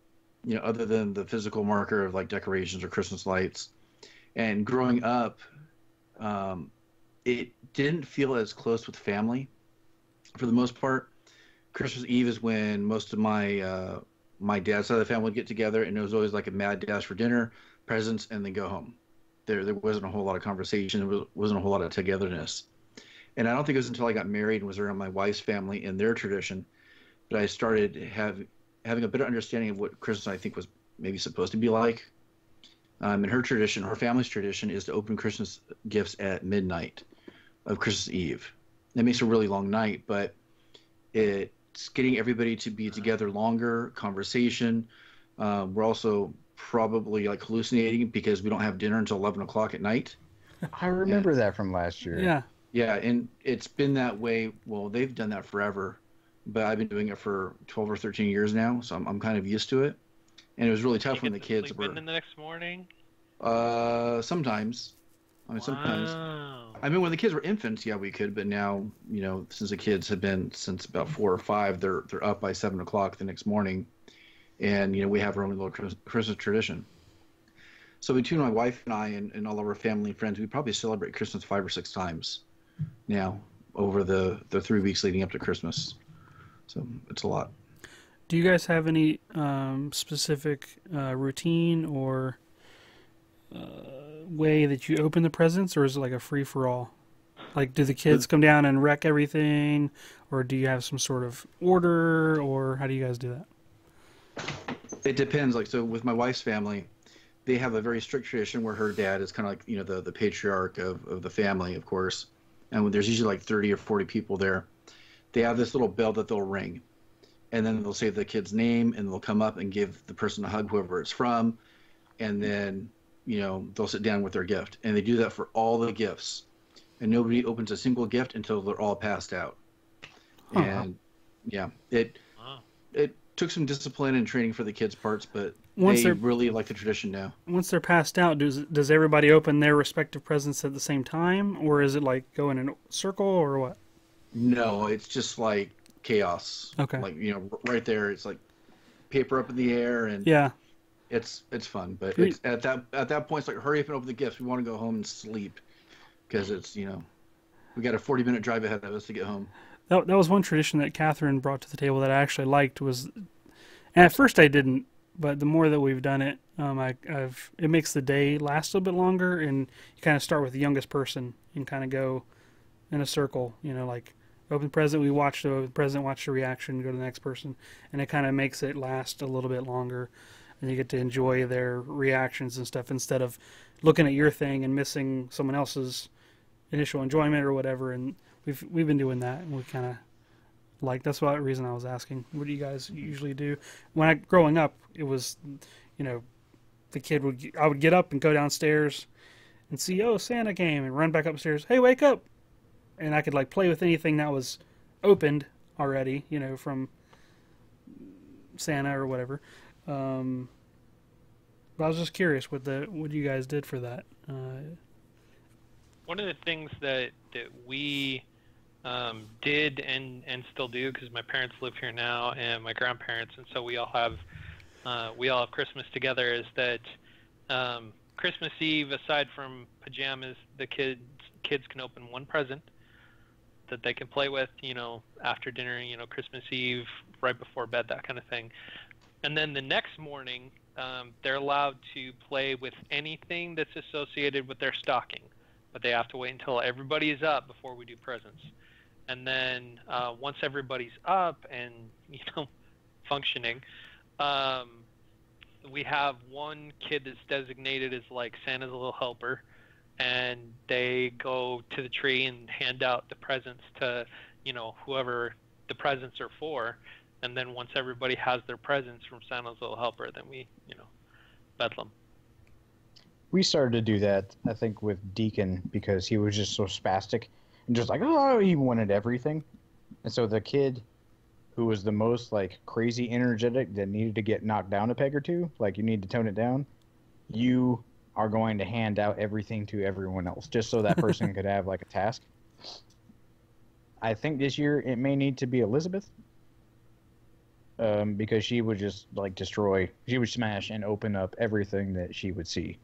Other than the physical marker of like decorations or Christmas lights. And growing up, it didn't feel as close with family for the most part. Christmas Eve is when most of my dad's side of the family would get together, and it was always like a mad dash for dinner, presents, and then go home. there wasn't a whole lot of conversation. Wasn't a whole lot of togetherness. And I don't think it was until I got married and was around my wife's family and their tradition that I started having a better understanding of what Christmas I think was maybe supposed to be like. And her tradition, her family's tradition, is to open Christmas gifts at midnight of Christmas Eve. That makes a really long night, but it's getting everybody to be together longer, conversation. We're also probably like hallucinating because we don't have dinner until 11 o'clock at night. I remember that from last year. Yeah. Yeah, and it's been that way. Well, they've done that forever, but I've been doing it for 12 or 13 years now, so I'm kind of used to it. And it was really tough when the kids were. In the next morning. Sometimes. I mean, sometimes. Wow. I mean, when the kids were infants, yeah, we could, but now, since the kids have been since about 4 or 5, they're up by 7 o'clock the next morning, and we have our own little Christmas tradition. So between my wife and I and all of our family and friends, we probably celebrate Christmas 5 or 6 times now over the 3 weeks leading up to Christmas. So it's a lot. Do you guys have any specific routine or way that you open the presents, or is it like a free-for-all? Like, do the kids come down and wreck everything, or do you have some sort of order, or how do you guys do that? It depends. Like, so with my wife's family, they have a very strict tradition where her dad is kind of like, the patriarch of the family, of course. And when there's usually like 30 or 40 people there, they have this little bell that they'll ring. And then they'll say the kid's name, and they'll come up and give the person a hug, whoever it's from. And then, they'll sit down with their gift. And they do that for all the gifts. And nobody opens a single gift until they're all passed out. Huh. And, yeah, it took some discipline and training for the kids' parts, but Once they they're- really like the tradition now. Once they're passed out, does everybody open their respective presents at the same time, or is it like go in a circle, or what? No, it's just like chaos. Okay. Like, right there, it's like paper up in the air, and Yeah. it's fun. But it's at that point, it's like, hurry up and open the gifts. We want to go home and sleep because it's, we got a 40-minute drive ahead of us to get home. That was one tradition that Catherine brought to the table that I actually liked was, and at first I didn't, but the more that we've done it, it makes the day last a little bit longer, and you kind of start with the youngest person and kind of go in a circle, like open present, we watch the present, watch the reaction, go to the next person, and it kind of makes it last a little bit longer, and you get to enjoy their reactions and stuff instead of looking at your thing and missing someone else's initial enjoyment or whatever. And we've been doing that, and we kind of that's the reason I was asking. What do you guys usually do? When growing up, it was, the kid I would get up and go downstairs and see, oh, Santa came, and run back upstairs. Hey, wake up! And I could play with anything that was opened already, from Santa or whatever. But I was just curious what you guys did for that. One of the things that we did and still do, because my parents live here now and my grandparents, and so we all have Christmas together, is that Christmas Eve, aside from pajamas, the kids can open one present that they can play with, after dinner, Christmas Eve, right before bed, that kind of thing. And then the next morning, they're allowed to play with anything that's associated with their stocking, but they have to wait until everybody is up before we do presents. And then once everybody's up and, functioning, we have one kid that's designated as like Santa's little helper, and they go to the tree and hand out the presents to, whoever the presents are for. And then once everybody has their presents from Santa's little helper, then we, bedlam. We started to do that, I think, with Deacon because he was just so spastic and just like, oh, he wanted everything. And so the kid who was the most crazy energetic that needed to get knocked down a peg or two, you need to tone it down, you are going to hand out everything to everyone else just so that person could have a task. I think this year it may need to be Elizabeth. Because she would just destroy, she would smash and open up everything that she would see.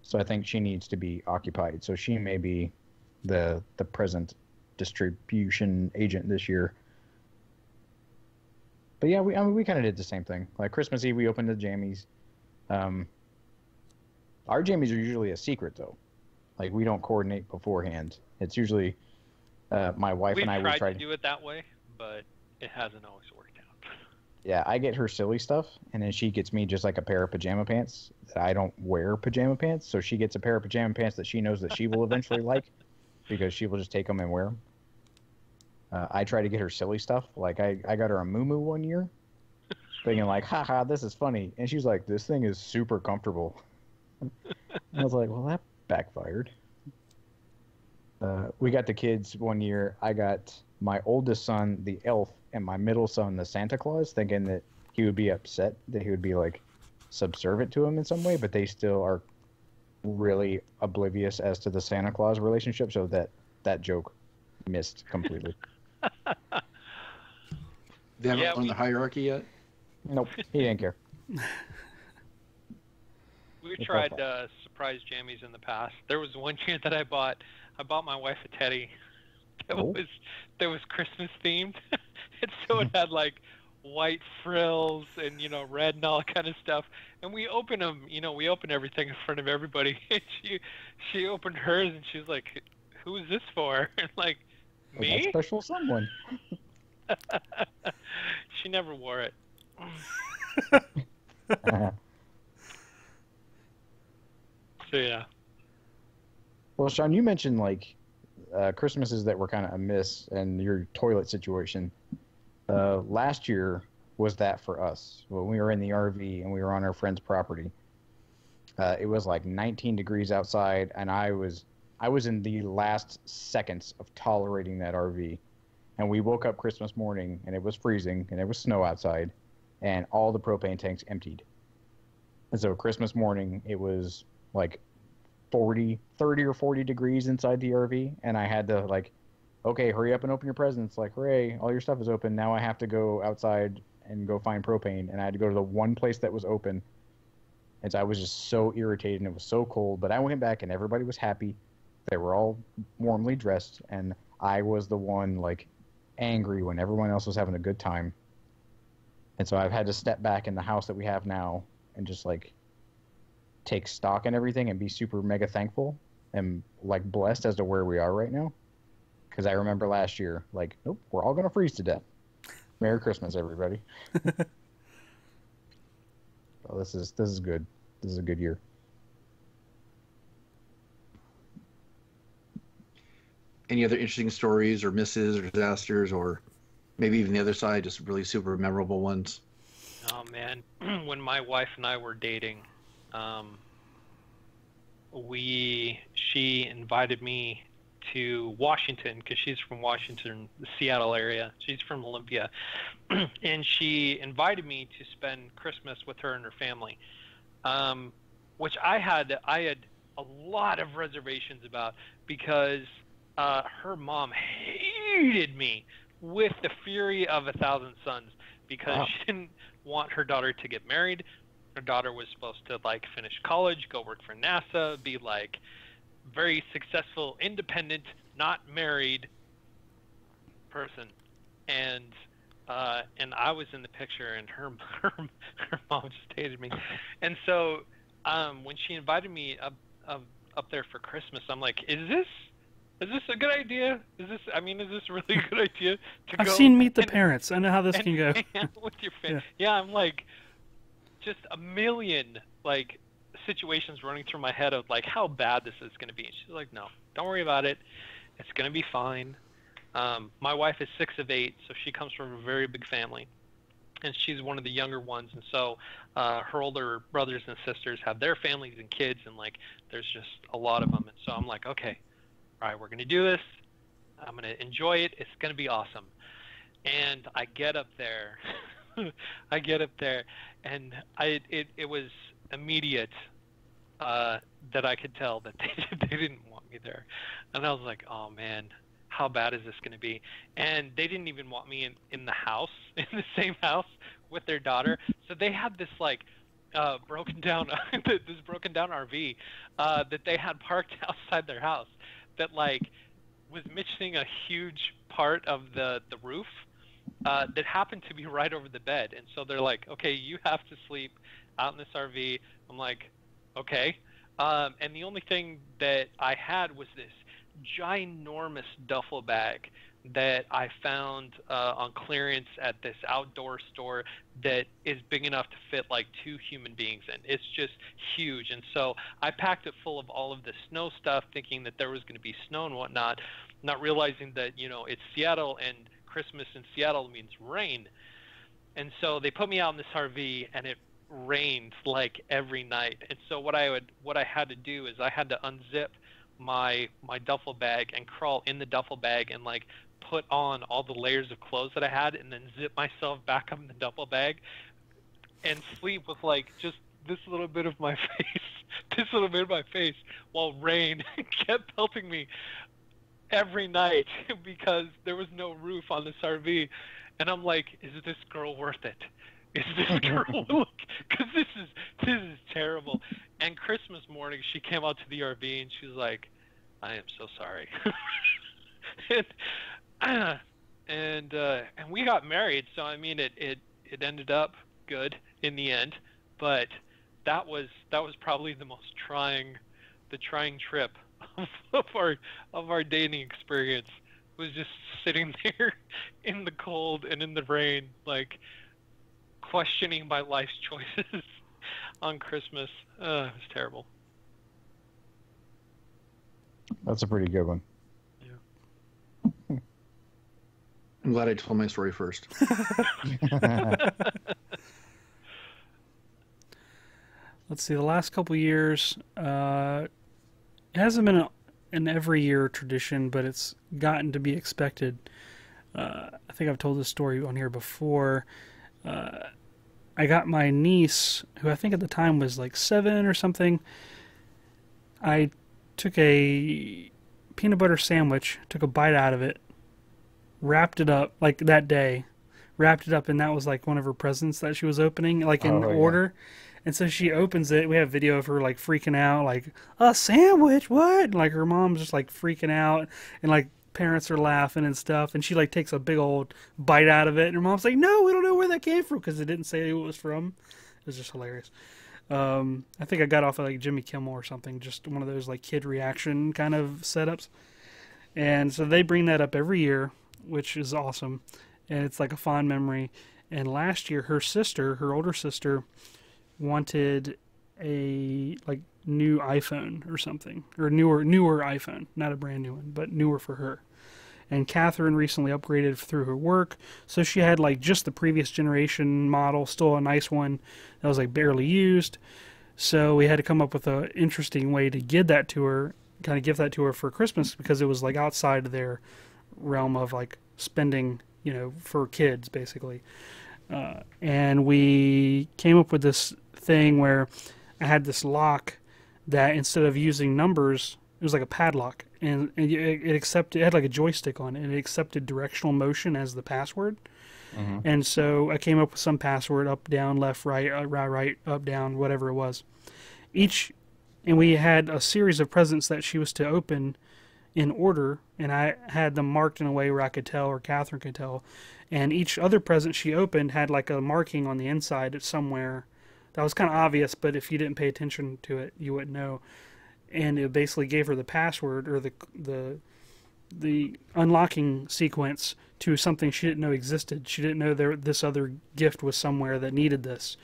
So I think she needs to be occupied. So she may be the present distribution agent this year. But yeah, we kind of did the same thing. Christmas Eve, we opened the jammies. Our jammies are usually a secret though. Like, we don't coordinate beforehand. It's usually my wife We've and I will tried try to do it that way, but it hasn't always worked out. Yeah, I get her silly stuff, and then she gets me just like a pair of pajama pants that I don't wear pajama pants. So she gets a pair of pajama pants that she knows that she will eventually like because she will just take them and wear them. I try to get her silly stuff. Like I got her a muumuu one year, thinking like, haha, this is funny. And she's like, this thing is super comfortable. I was like, well, that backfired. We got the kids one year. I got my oldest son, the elf, and my middle son, the Santa Claus, thinking that he would be upset, that he would be like subservient to him in some way, but they still are really oblivious as to the Santa Claus relationship, so that joke missed completely. They haven't learned the hierarchy yet? Nope, he didn't care. We tried surprise jammies in the past. There was one year that I bought my wife a teddy that was Christmas themed, and so it had like white frills and red and all kind of stuff. And we opened them, we opened everything in front of everybody. And she opened hers and she was like, "Who is this for?" And like, me? That special someone. She never wore it. So yeah. Well, Sean, you mentioned like Christmases that were kind of amiss and your toilet situation. Last year was that for us when we were in the RV and we were on our friend's property. It was like 19 degrees outside, and I was in the last seconds of tolerating that RV. And we woke up Christmas morning, and it was freezing, and there was snow outside, and all the propane tanks emptied. And so Christmas morning, it was like 30 or 40 degrees inside the RV, and I had to like, okay, hurry up and open your presents. Like, hooray, all your stuff is open. Now I have to go outside and go find propane, and I had to go to the one place that was open. And so I was just so irritated, and it was so cold. But I went back, and everybody was happy. They were all warmly dressed, and I was the one like angry when everyone else was having a good time. And so I've had to step back in the house that we have now and just like take stock in everything and be super mega thankful and like blessed as to where we are right now. Because I remember last year, like, nope, we're all gonna freeze to death. Merry Christmas, everybody. Well, this is good. This is a good year. Any other interesting stories or misses or disasters, or maybe even the other side, just really super memorable ones? Oh man, when my wife and I were dating, she invited me to Washington because she's from Washington, the Seattle area. She's from Olympia, and she invited me to spend Christmas with her and her family, which I had a lot of reservations about because her mom hated me with the fury of 1,000 suns because she didn't want her daughter to get married. Her daughter was supposed to like finish college, go work for NASA, be like very successful, independent, not married person. And I was in the picture, and her mom just hated me. And so when she invited me up there for Christmas, I'm like, is this a good idea? Is this really a good idea to I've go? seen Meet the Parents. I know how this can go. With your family. Yeah, I'm like, just a million like situations running through my head of like how bad this is going to be. And she's like, no, don't worry about it. It's going to be fine. My wife is 6 of 8, so she comes from a very big family, and she's one of the younger ones. And so her older brothers and sisters have their families and kids, and like there's just a lot of them. And so I'm like, okay, all right, we're going to do this. I'm going to enjoy it. It's going to be awesome. And I get up there. And it was immediate that I could tell that they didn't want me there. And I was like, oh, man, how bad is this going to be? And they didn't even want me in the house, in the same house with their daughter. So they had this, like, broken down RV that they had parked outside their house that, like, was missing a huge part of the roof. That happened to be right over the bed. And so they're like, okay, you have to sleep out in this RV. I'm like, okay. And the only thing that I had was this ginormous duffel bag that I found on clearance at this outdoor store that is big enough to fit like 2 human beings in. It's just huge. And so I packed it full of all of the snow stuff, thinking that there was going to be snow and whatnot, not realizing that, it's Seattle and Christmas in Seattle means rain. And so they put me out in this RV, and it rained like every night. And so what I had to do is I had to unzip my duffel bag and crawl in the duffel bag and like put on all the layers of clothes that I had, and then zip myself back up in the duffel bag and sleep with like just this little bit of my face, while rain kept pelting me every night because there was no roof on this RV. And I'm like, is this girl worth it? Is this girl? Because this is terrible. And Christmas morning, she came out to the RV and she was like, I am so sorry. and we got married, so I mean it ended up good in the end. But that was probably the trying trip of our dating experience. Was just sitting there in the cold and in the rain, like questioning my life's choices on Christmas. It was terrible. That's a pretty good one. Yeah. I'm glad I told my story first. Let's see, the last couple years, it hasn't been an every year tradition, but it's gotten to be expected. I think I've told this story on here before. I got my niece, who I think at the time was like 7 or something. I took a peanut butter sandwich, took a bite out of it, wrapped it up like that day, wrapped it up, and that was like one of her presents that she was opening, like in order. And so she opens it. We have video of her like freaking out, like, a sandwich, what? And, like, her mom's just like freaking out, and like parents are laughing and stuff. And she like takes a big old bite out of it, and her mom's like, no, we don't know where that came from, because it didn't say who it was from. It was just hilarious. I think I got off of like Jimmy Kimmel or something, just one of those like kid reaction kind of setups. And so they bring that up every year, which is awesome. And it's like a fond memory. And last year, her older sister, wanted a like new iPhone or something, or newer iPhone, not a brand new one, but newer for her. And Catherine recently upgraded through her work, so she had like just the previous generation model, still a nice one that was like barely used. So we had to come up with an interesting way to give that to her, kind of give that to her for Christmas, because it was like outside of their realm of like spending, for kids basically. And we came up with this thing where I had this lock that instead of using numbers, it was like a padlock, and it had like a joystick on it, and it accepted directional motion as the password. Mm-hmm. And so I came up with some password: up, down, left, right, right, up, down, whatever it was. And we had a series of presents that she was to open in order, and I had them marked in a way where I could tell, or Catherine could tell. And each other present she opened had like a marking on the inside somewhere that was kind of obvious, but if you didn't pay attention to it, you wouldn't know. And it basically gave her the password, or the unlocking sequence to something she didn't know existed. She didn't know this other gift was somewhere that needed this.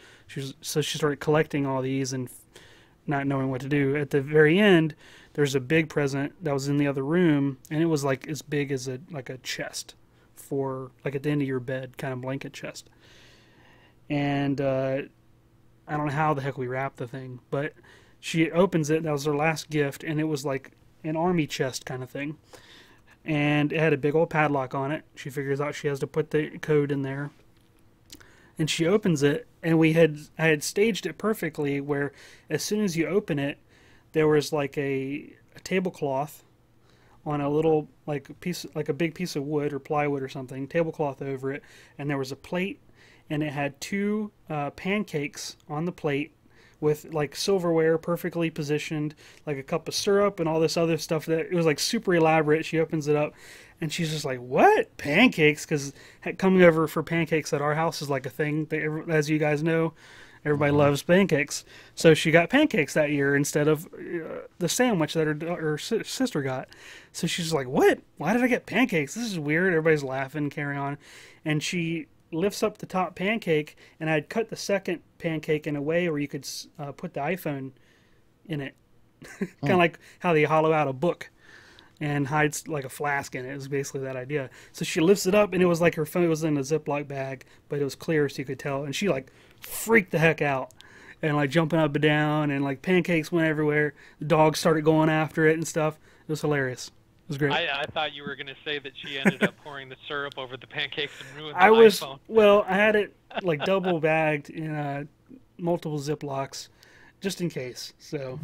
So she started collecting all these and not knowing what to do. At the very end, there's a big present that was in the other room, and it was like as big as a chest, for like at the end of your bed, kind of blanket chest. And I don't know how the heck we wrapped the thing, but she opens it. That was her last gift, and it was like an army chest kind of thing. And it had a big old padlock on it. She figures out she has to put the code in there. And she opens it, and I had staged it perfectly where as soon as you open it, there was like a tablecloth on a little like a big piece of wood or plywood or something, tablecloth over it, and there was a plate, and it had 2 pancakes on the plate with like silverware perfectly positioned, like a cup of syrup and all this other stuff that it was like super elaborate. She opens it up, and she's just like, what? Pancakes? Because coming over for pancakes at our house is like a thing, as you guys know. Everybody loves pancakes. So she got pancakes that year instead of the sandwich that her sister got. So she's like, what? Why did I get pancakes? This is weird. Everybody's laughing, carry on. And she lifts up the top pancake, and I'd cut the second pancake in a way where you could put the iPhone in it. Kind of like how they hollow out a book and hides like a flask in it. It was basically that idea. So she lifts it up, and it was like her phone was in a Ziploc bag, but it was clear so you could tell. And she like freaked the heck out and like jumping up and down, and like pancakes went everywhere. The dogs started going after it and stuff. It was hilarious. It was great. I thought you were going to say that she ended up pouring the syrup over the pancakes and ruined the iPhone. Well, I had it like double bagged in multiple Ziplocs just in case. So,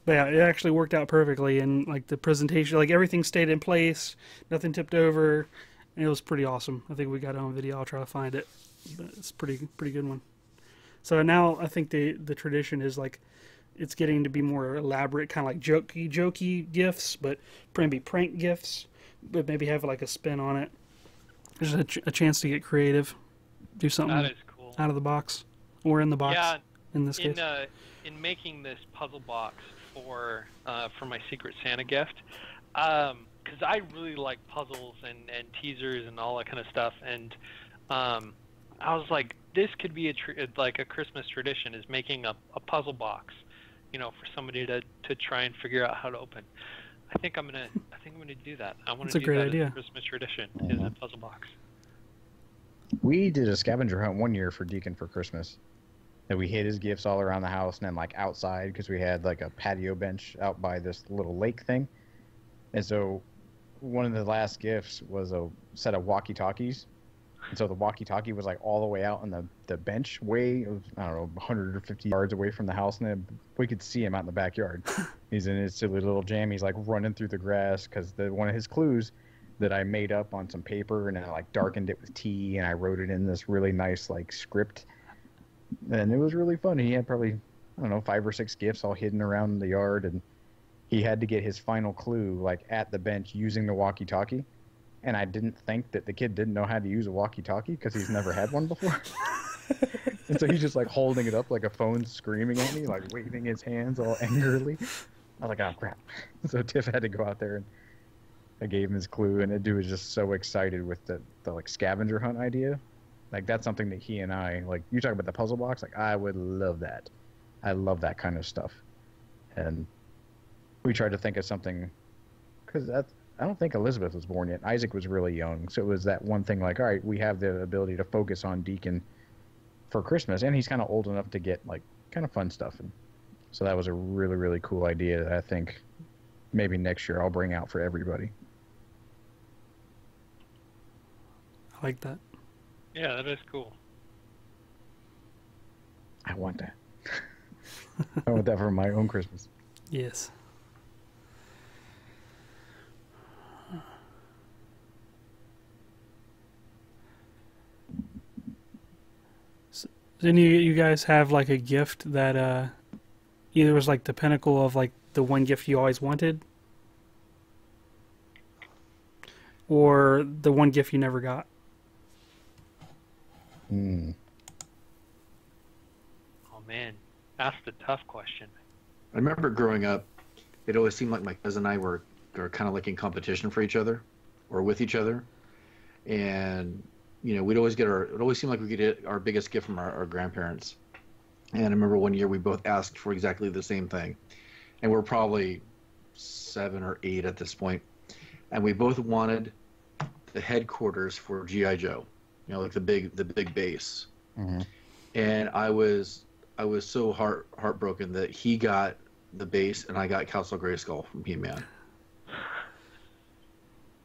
but yeah, it actually worked out perfectly, and like the presentation, like everything stayed in place, nothing tipped over, and it was pretty awesome. I think we got it on video. I'll try to find it, but it's pretty good one. So now I think the tradition is like it's getting to be more elaborate, kind of like jokey gifts, but maybe prank gifts, but maybe have like a spin on it. There's a chance to get creative, do something That is cool. out of the box or in the box. Yeah, in this case. In making this puzzle box for my Secret Santa gift, because I really like puzzles and teasers and all that kind of stuff, and I was like, this could be like a Christmas tradition, is making a puzzle box, for somebody to try and figure out how to open. I think I'm gonna do that. I want to do that as a Christmas tradition, is a puzzle box. We did a scavenger hunt one year for Deacon for Christmas. And we hid his gifts all around the house and then like outside, because we had like a patio bench out by this little lake thing. And so one of the last gifts was a set of walkie-talkies. And so the walkie-talkie was like all the way out on the bench, way, I don't know, 100 or 50 yards away from the house. And then we could see him out in the backyard. He's in his silly little jam. He's like running through the grass, because one of his clues that I made up on some paper, and I like darkened it with tea, and I wrote it in this really nice like script. And it was really fun. He had probably, I don't know, 5 or 6 gifts all hidden around the yard, and he had to get his final clue like at the bench using the walkie-talkie. And I didn't think that the kid didn't know how to use a walkie-talkie, because he's never had one before. And so he's just like holding it up like a phone, screaming at me, like waving his hands all angrily. I was like, oh crap. So Tiff had to go out there, and I gave him his clue, and the dude was just so excited with the like scavenger hunt idea. Like, that's something that he and I, like, you talk about the puzzle box, like, I would love that. I love that kind of stuff. And we tried to think of something, because I don't think Elizabeth was born yet. Isaac was really young, so it was that one thing, like, all right, we have the ability to focus on Deacon for Christmas, and he's kind of old enough to get, like, kind of fun stuff. And so that was a really, really cool idea that I think maybe next year I'll bring out for everybody. I like that. Yeah, that is cool. I want that. I want that for my own Christmas. Yes. So, does any of you guys have like a gift that either was like the pinnacle of like the one gift you always wanted, or the one gift you never got? Mm. Oh man, that's the tough question. I remember growing up, it always seemed like my cousin and I were kind of like in competition for each other, or with each other, and we'd always get it always seemed like we could get our biggest gift from our grandparents. And I remember one year we both asked for exactly the same thing, and we're probably 7 or 8 at this point, and we both wanted the headquarters for G.I. Joe. Like the big base. Mm-hmm. And I was so heartbroken that he got the base and I got Castle Grayskull from He-Man.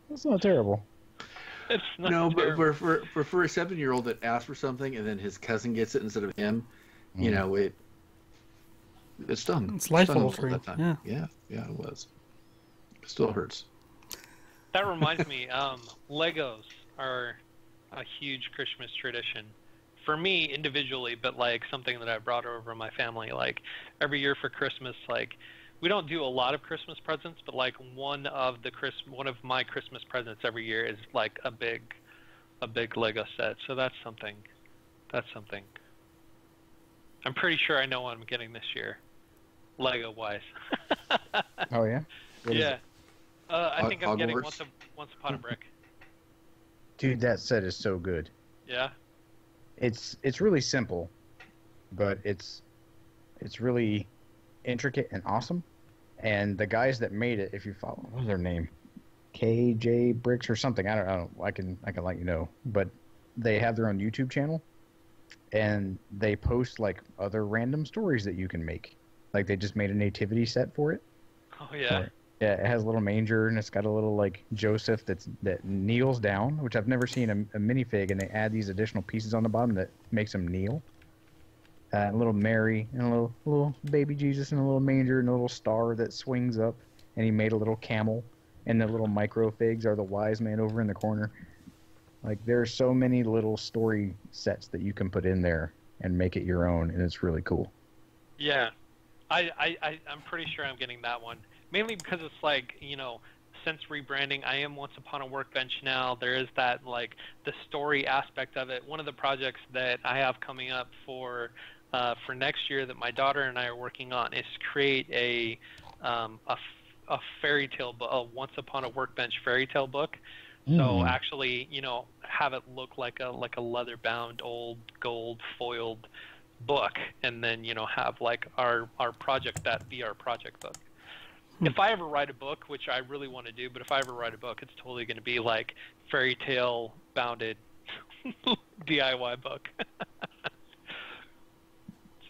That's not terrible. It's not terrible. But for a 7-year-old that asked for something and then his cousin gets it instead of him, it stung. It's life altering. Yeah, it was. It still hurts. That reminds me, Legos are a huge Christmas tradition for me individually, but like something that I brought over my family. Like every year for Christmas, like we don't do a lot of Christmas presents, but like one of my Christmas presents every year is like a big Lego set. So that's something I'm pretty sure I know what I'm getting this year, Lego-wise. Oh yeah. What is Yeah. it? I think I'm getting Hogwarts? Once Upon a Brick. Dude, that set is so good. Yeah. It's really simple, but it's really intricate and awesome. And the guys that made it, if you follow, what's their name? KJ Bricks or something. I don't know. I can let you know. But they have their own YouTube channel, and they post like other random stories that you can make. Like they just made a nativity set for it. Oh yeah. Yeah, it has a little manger, and it's got a little like Joseph that kneels down, which I've never seen a minifig, and they add these additional pieces on the bottom that makes him kneel. A little Mary and a little baby Jesus and a little manger and a little star that swings up, and he made a little camel, and the little micro figs are the wise man over in the corner. Like there are so many little story sets that you can put in there and make it your own, and it's really cool. Yeah. I'm pretty sure I'm getting that one. Mainly because it's like, since rebranding, I am Once Upon a Workbench now. There is that, like, the story aspect of it. One of the projects that I have coming up for next year that my daughter and I are working on is create a fairy tale book, a Once Upon a Workbench fairy tale book. So actually, have it look like a leather-bound old gold foiled book, and then have like our project that be our project book. If I ever write a book, which I really want to do, but if I ever write a book, it's totally going to be like fairy tale bounded DIY book.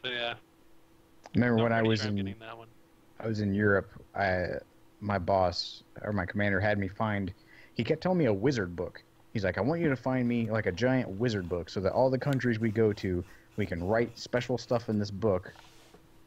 So yeah. Remember when I was I'm getting that one. I was in Europe, my boss or my commander had me he kept telling me a wizard book. He's like, I want you to find me like a giant wizard book so that all the countries we go to, we can write special stuff in this book,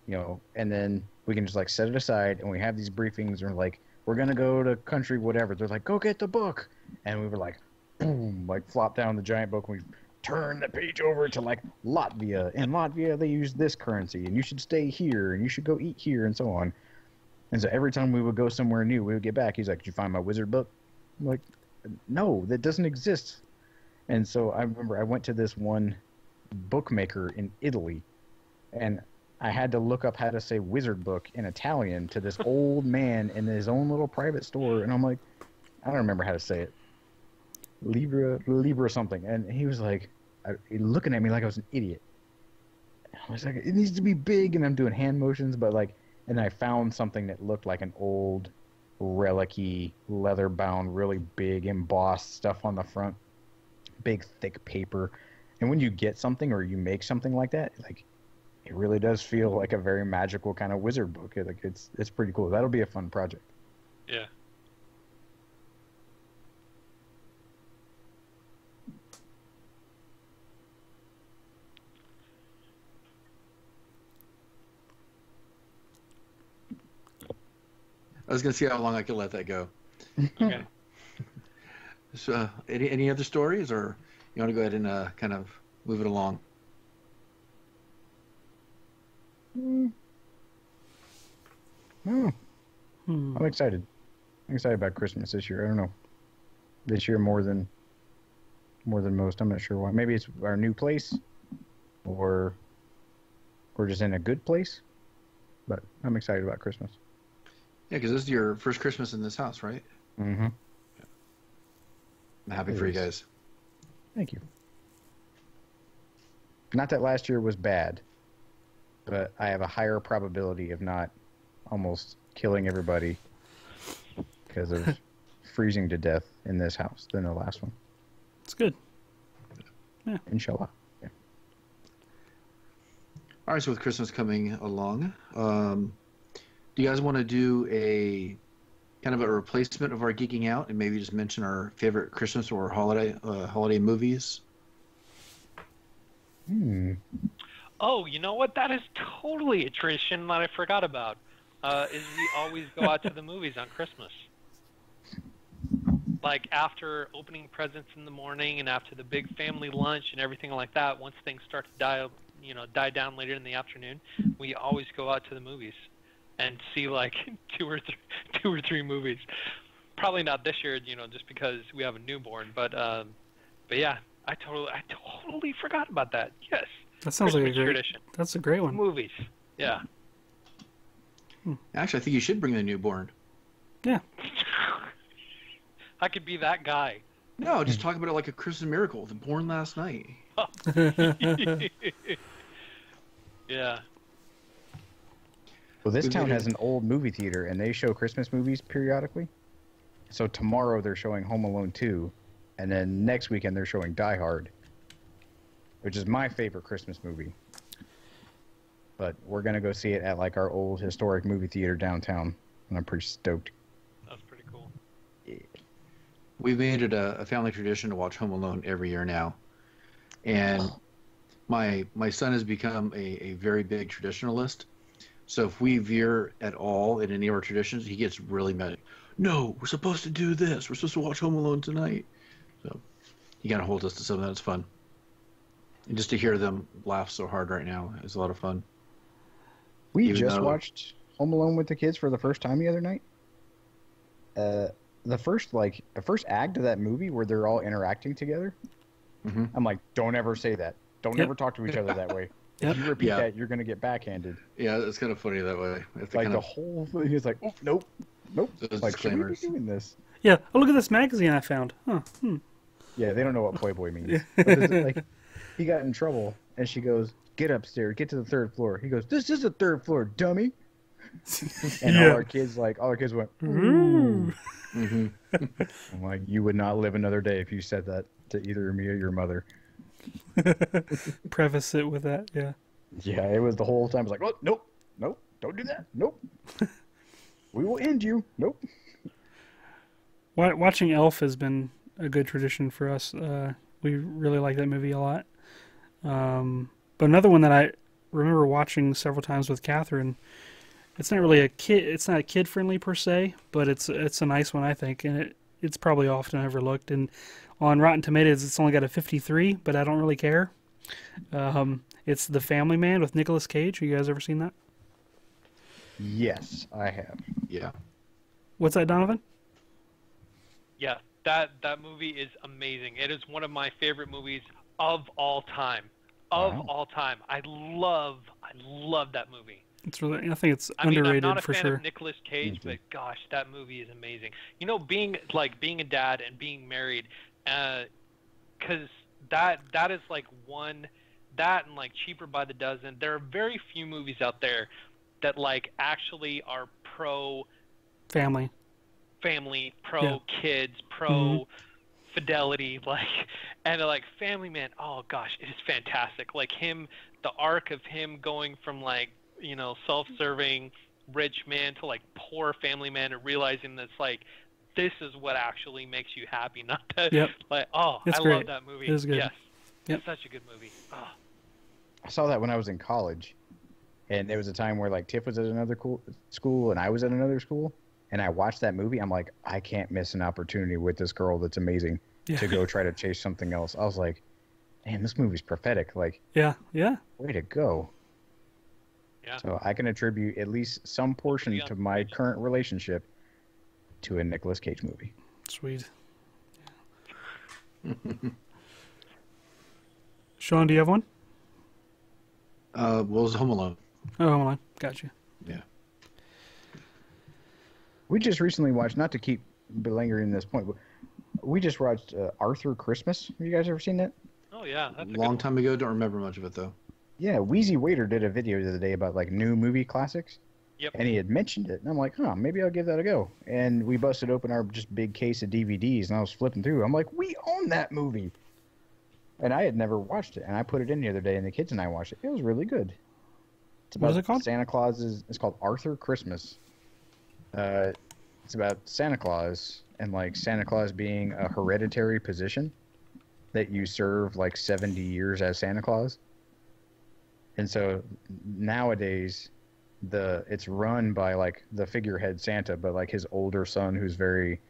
and then we can just like set it aside, and we have these briefings, and like, we're going to go to country whatever. They're like, go get the book. And we were like, boom, like flop down the giant book, and we turn the page over to like Latvia. In Latvia, they use this currency, and you should stay here, and you should go eat here, and so on. And so every time we would go somewhere new, we would get back. He's like, did you find my wizard book? I'm like, no, that doesn't exist. And so I remember I went to this one bookmaker in Italy, and I had to look up how to say wizard book in Italian to this old man in his own little private store, and I'm like, I don't remember how to say it. Libra something. And he was like, looking at me like I was an idiot. I was like, it needs to be big, and I'm doing hand motions, but like, and I found something that looked like an old relic-y, leather-bound, really big embossed stuff on the front, big thick paper. And when you get something or you make something like that, like, it really does feel like a very magical kind of wizard book. Like it's pretty cool. That'll be a fun project. Yeah. I was going to see how long I could let that go. Okay. So, any other stories, or you want to go ahead and kind of move it along? No. I'm excited. I'm excited about Christmas this year. I don't know. This year more than most. I'm not sure why. Maybe it's our new place, or we're just in a good place. But I'm excited about Christmas. Yeah, because this is your first Christmas in this house, right? Mm-hmm. I'm happy for you guys. Thank you. Not that last year was bad, but I have a higher probability of not almost killing everybody because of freezing to death in this house than the last one. It's good. Yeah. Inshallah. Yeah. All right, so with Christmas coming along, do you guys want to do a kind of a replacement of our geeking out and maybe just mention our favorite Christmas or holiday movies? Oh, you know what? That is totally a tradition that I forgot about. Is we always go out to the movies on Christmas. Like after opening presents in the morning and after the big family lunch and everything like that, once things start to die down later in the afternoon, we always go out to the movies and see like two or three movies. Probably not this year, just because we have a newborn. But yeah, I totally forgot about that. Yes. That sounds like a Christmas great tradition. That's a great one. Movies. Yeah. Actually, I think you should bring the newborn. Yeah. I could be that guy. No, just talk about it like a Christmas miracle. The born last night. Yeah. Well, this town has an old movie theater, and they show Christmas movies periodically. So tomorrow they're showing Home Alone 2, and then next weekend they're showing Die Hard, which is my favorite Christmas movie. But we're going to go see it at like our old historic movie theater downtown, and I'm pretty stoked. That's pretty cool. We've made it a family tradition to watch Home Alone every year now. And my son has become a very big traditionalist. So if we veer at all in any of our traditions, he gets really mad. No, we're supposed to do this. We're supposed to watch Home Alone tonight. So he kind of holds us to something that's fun. And just to hear them laugh so hard right now is a lot of fun. We just watched Home Alone with the kids for the first time the other night. The first act of that movie where they're all interacting together. Mm-hmm. I'm like, don't ever say that. Don't ever talk to each other that way. If you repeat that, you're going to get backhanded. Yeah, it's kind of funny that way. Like the whole thing is like, oh, nope. Those Like, should we be disclaimers. doing this? Yeah. Oh, look at this magazine I found. Huh. Yeah, they don't know what Playboy means. But this is like, he got in trouble, and she goes, get upstairs, get to the third floor. He goes, this is the third floor, dummy. And all our kids went, ooh. Mm-hmm. I'm like, you would not live another day if you said that to either me or your mother. Preface it with that, yeah. Yeah, it was the whole time. I was like, oh, nope, don't do that. Nope. We will end you. Nope. Watching Elf has been a good tradition for us. We really like that movie a lot. But another one that I remember watching several times with Catherine, it's not really it's not kid friendly per se, but it's a nice one, I think, and it's probably often overlooked. And on Rotten Tomatoes, it's only got a 53, but I don't really care. It's The Family Man with Nicolas Cage. Have you guys ever seen that? Yes, I have. Yeah. What's that, Donovan? Yeah, that movie is amazing. It is one of my favorite movies of all time. All time. I love that movie. It's really, I think it's I'm underrated not a for fan sure. of Nicolas Cage, but gosh, that movie is amazing. You know, being a dad and being married, because that is like that and like Cheaper by the Dozen. There are very few movies out there that like actually are pro Family, pro kids, pro fidelity, and like Family Man. Oh gosh, it is fantastic. Like the arc of him going from like, self-serving rich man to like poor family man, and realizing that's like, this is what actually makes you happy, not that. Yep. Like, oh, It's I great. love that movie. It is good. Yes. Yep. It's such a good movie. Oh. I saw that when I was in college, and there was a time where like Tiff was at another school and I was at another school, and I watched that movie. I'm like, I can't miss an opportunity with this girl that's amazing to go try to chase something else. I was like, damn, this movie's prophetic. Like, yeah. way to go. Yeah. So I can attribute at least some portion to my current relationship to a Nicolas Cage movie. Sweet. Sean, do you have one? Well, it was Home Alone. Oh, hold on. Got you. Yeah. We just recently watched, not to keep belingering this point, but we just watched Arthur Christmas. Have you guys ever seen that? Oh yeah, that's a Long good time ago. Don't remember much of it though. Yeah, Wheezy Waiter did a video the other day about like new movie classics. Yep. And he had mentioned it, and I'm like, maybe I'll give that a go. And we busted open our just big case of DVDs, and I was flipping through. I'm like, we own that movie. And I had never watched it, and I put it in the other day, and the kids and I watched it. It was really good. It's about What is it called? Santa Claus's. It's called Arthur Christmas. It's about Santa Claus, and like Santa Claus being a hereditary position that you serve like 70 years as Santa Claus. And so nowadays, it's run by like the figurehead Santa, but like his older son, who's very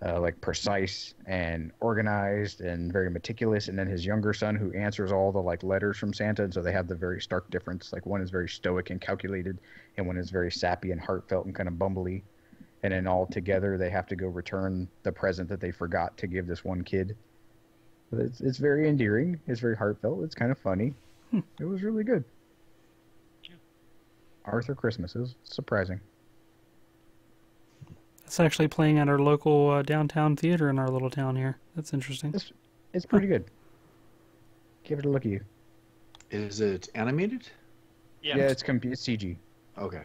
like precise and organized and very meticulous, and then his younger son who answers all the like letters from Santa. And so they have the very stark difference. Like one is very stoic and calculated, and one is very sappy and heartfelt and kind of bumbly. And then all together they have to go return the present that they forgot to give this one kid. But it's very endearing. It's very heartfelt. It's kind of funny. It was really good. Yeah. Arthur Christmas is surprising. It's actually playing at our local downtown theater in our little town here. That's interesting. It's pretty good. Give it a look at you. Is it animated? Yeah. Yeah, it's CG. Okay.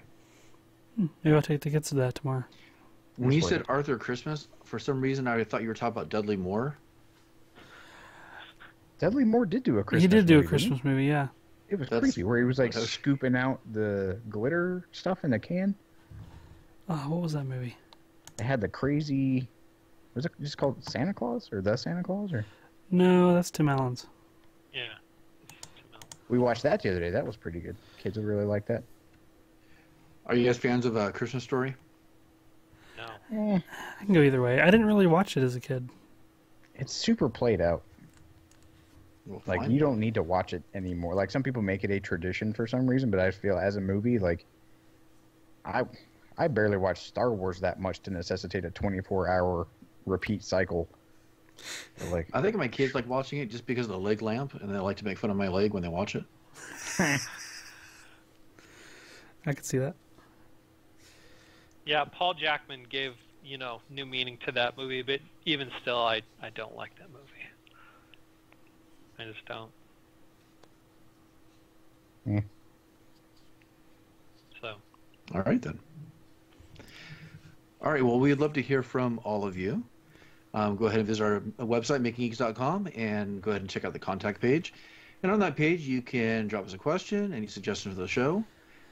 Maybe I'll take the kids to that tomorrow. When you That's said what Arthur Christmas, for some reason I thought you were talking about Dudley Moore. Dudley Moore did do a Christmas He did do a movie, didn't Christmas movie, yeah. he? It was That's- creepy, where he was like that's- scooping out the glitter stuff in a can. Oh, what was that movie? It had the crazy... Was it just called Santa Claus? Or The Santa Claus? Or No, that's Tim Allen's. Yeah. we watched that the other day. That was pretty good. Kids would really like that. Are you guys fans of Christmas Story? No. I can go either way. I didn't really watch it as a kid. It's super played out. Well, Like, fine. you don't need to watch it anymore. Like, some people make it a tradition for some reason, but I feel as a movie, like, I barely watch Star Wars that much to necessitate a 24-hour repeat cycle. So, like, I think my kids like watching it just because of the leg lamp, and they like to make fun of my leg when they watch it. I could see that. Yeah, Paul Jackman gave, new meaning to that movie, but even still, I don't like that movie. I just don't. Yeah. So. All right, then. All right, well, we'd love to hear from all of you. Go ahead and visit our website, makinggeeks.com, and go ahead and check out the contact page. And on that page, you can drop us a question, any suggestions for the show.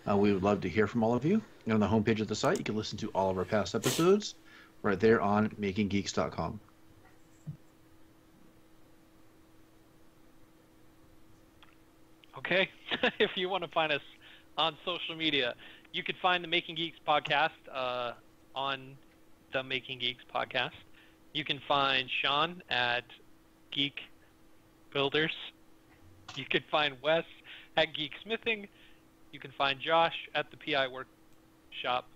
We would love to hear from all of you. And on the homepage of the site, you can listen to all of our past episodes right there on makinggeeks.com. Okay, if you want to find us on social media, you can find the Making Geeks podcast on the Making Geeks podcast. You can find Sean at Geek Builders. You can find Wes at Geek Smithing. You can find Josh at the PI Workshop.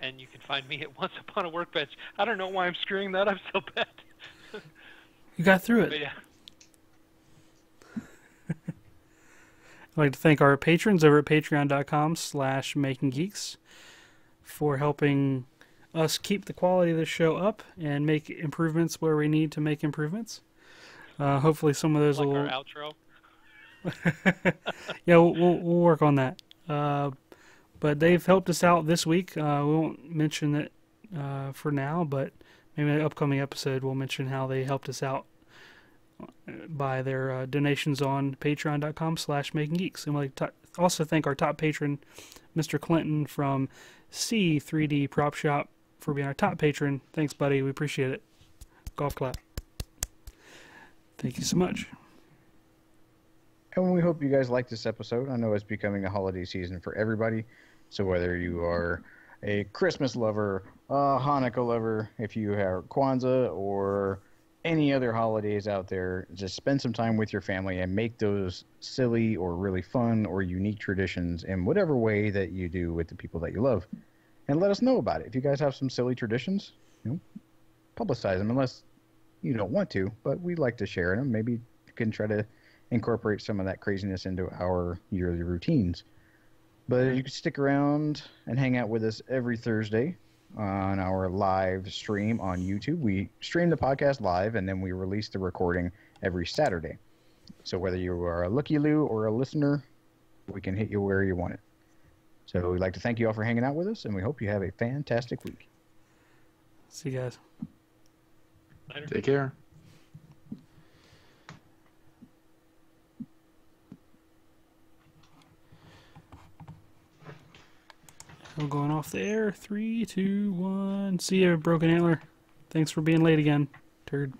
And you can find me at Once Upon a Workbench. I don't know why I'm screwing that up so bad. You got through But it. yeah. I'd like to thank our patrons over at patreon.com/makinggeeks for helping us keep the quality of the show up and make improvements where we need to make improvements. Hopefully some of those Like will... our outro. Yeah, we'll work on that. But they've helped us out this week. We won't mention it for now, but maybe in an upcoming episode we'll mention how they helped us out by their donations on patreon.com/makinggeeks. And we'd like to also thank our top patron, Mr. Clinton from C3D Prop Shop, for being our top patron. Thanks, buddy. We appreciate it. Golf clap. Thank you so much. and we hope you guys like this episode. I know it's becoming a holiday season for everybody. So whether you are a Christmas lover, a Hanukkah lover, if you have Kwanzaa or any other holidays out there, just spend some time with your family and make those silly or really fun or unique traditions in whatever way that you do with the people that you love. And let us know about it. If you guys have some silly traditions, publicize them, unless you don't want to, but we like to share them. Maybe you can try to incorporate some of that craziness into our yearly routines. But you can stick around and hang out with us every Thursday on our live stream on YouTube. We stream the podcast live, and then we release the recording every Saturday. So whether you are a looky-loo or a listener, we can hit you where you want it. So we'd like to thank you all for hanging out with us, and we hope you have a fantastic week. See you guys. Later. Take care. I'm going off the air. 3, 2, 1. See you, Broken Antler. Thanks for being late again, turd.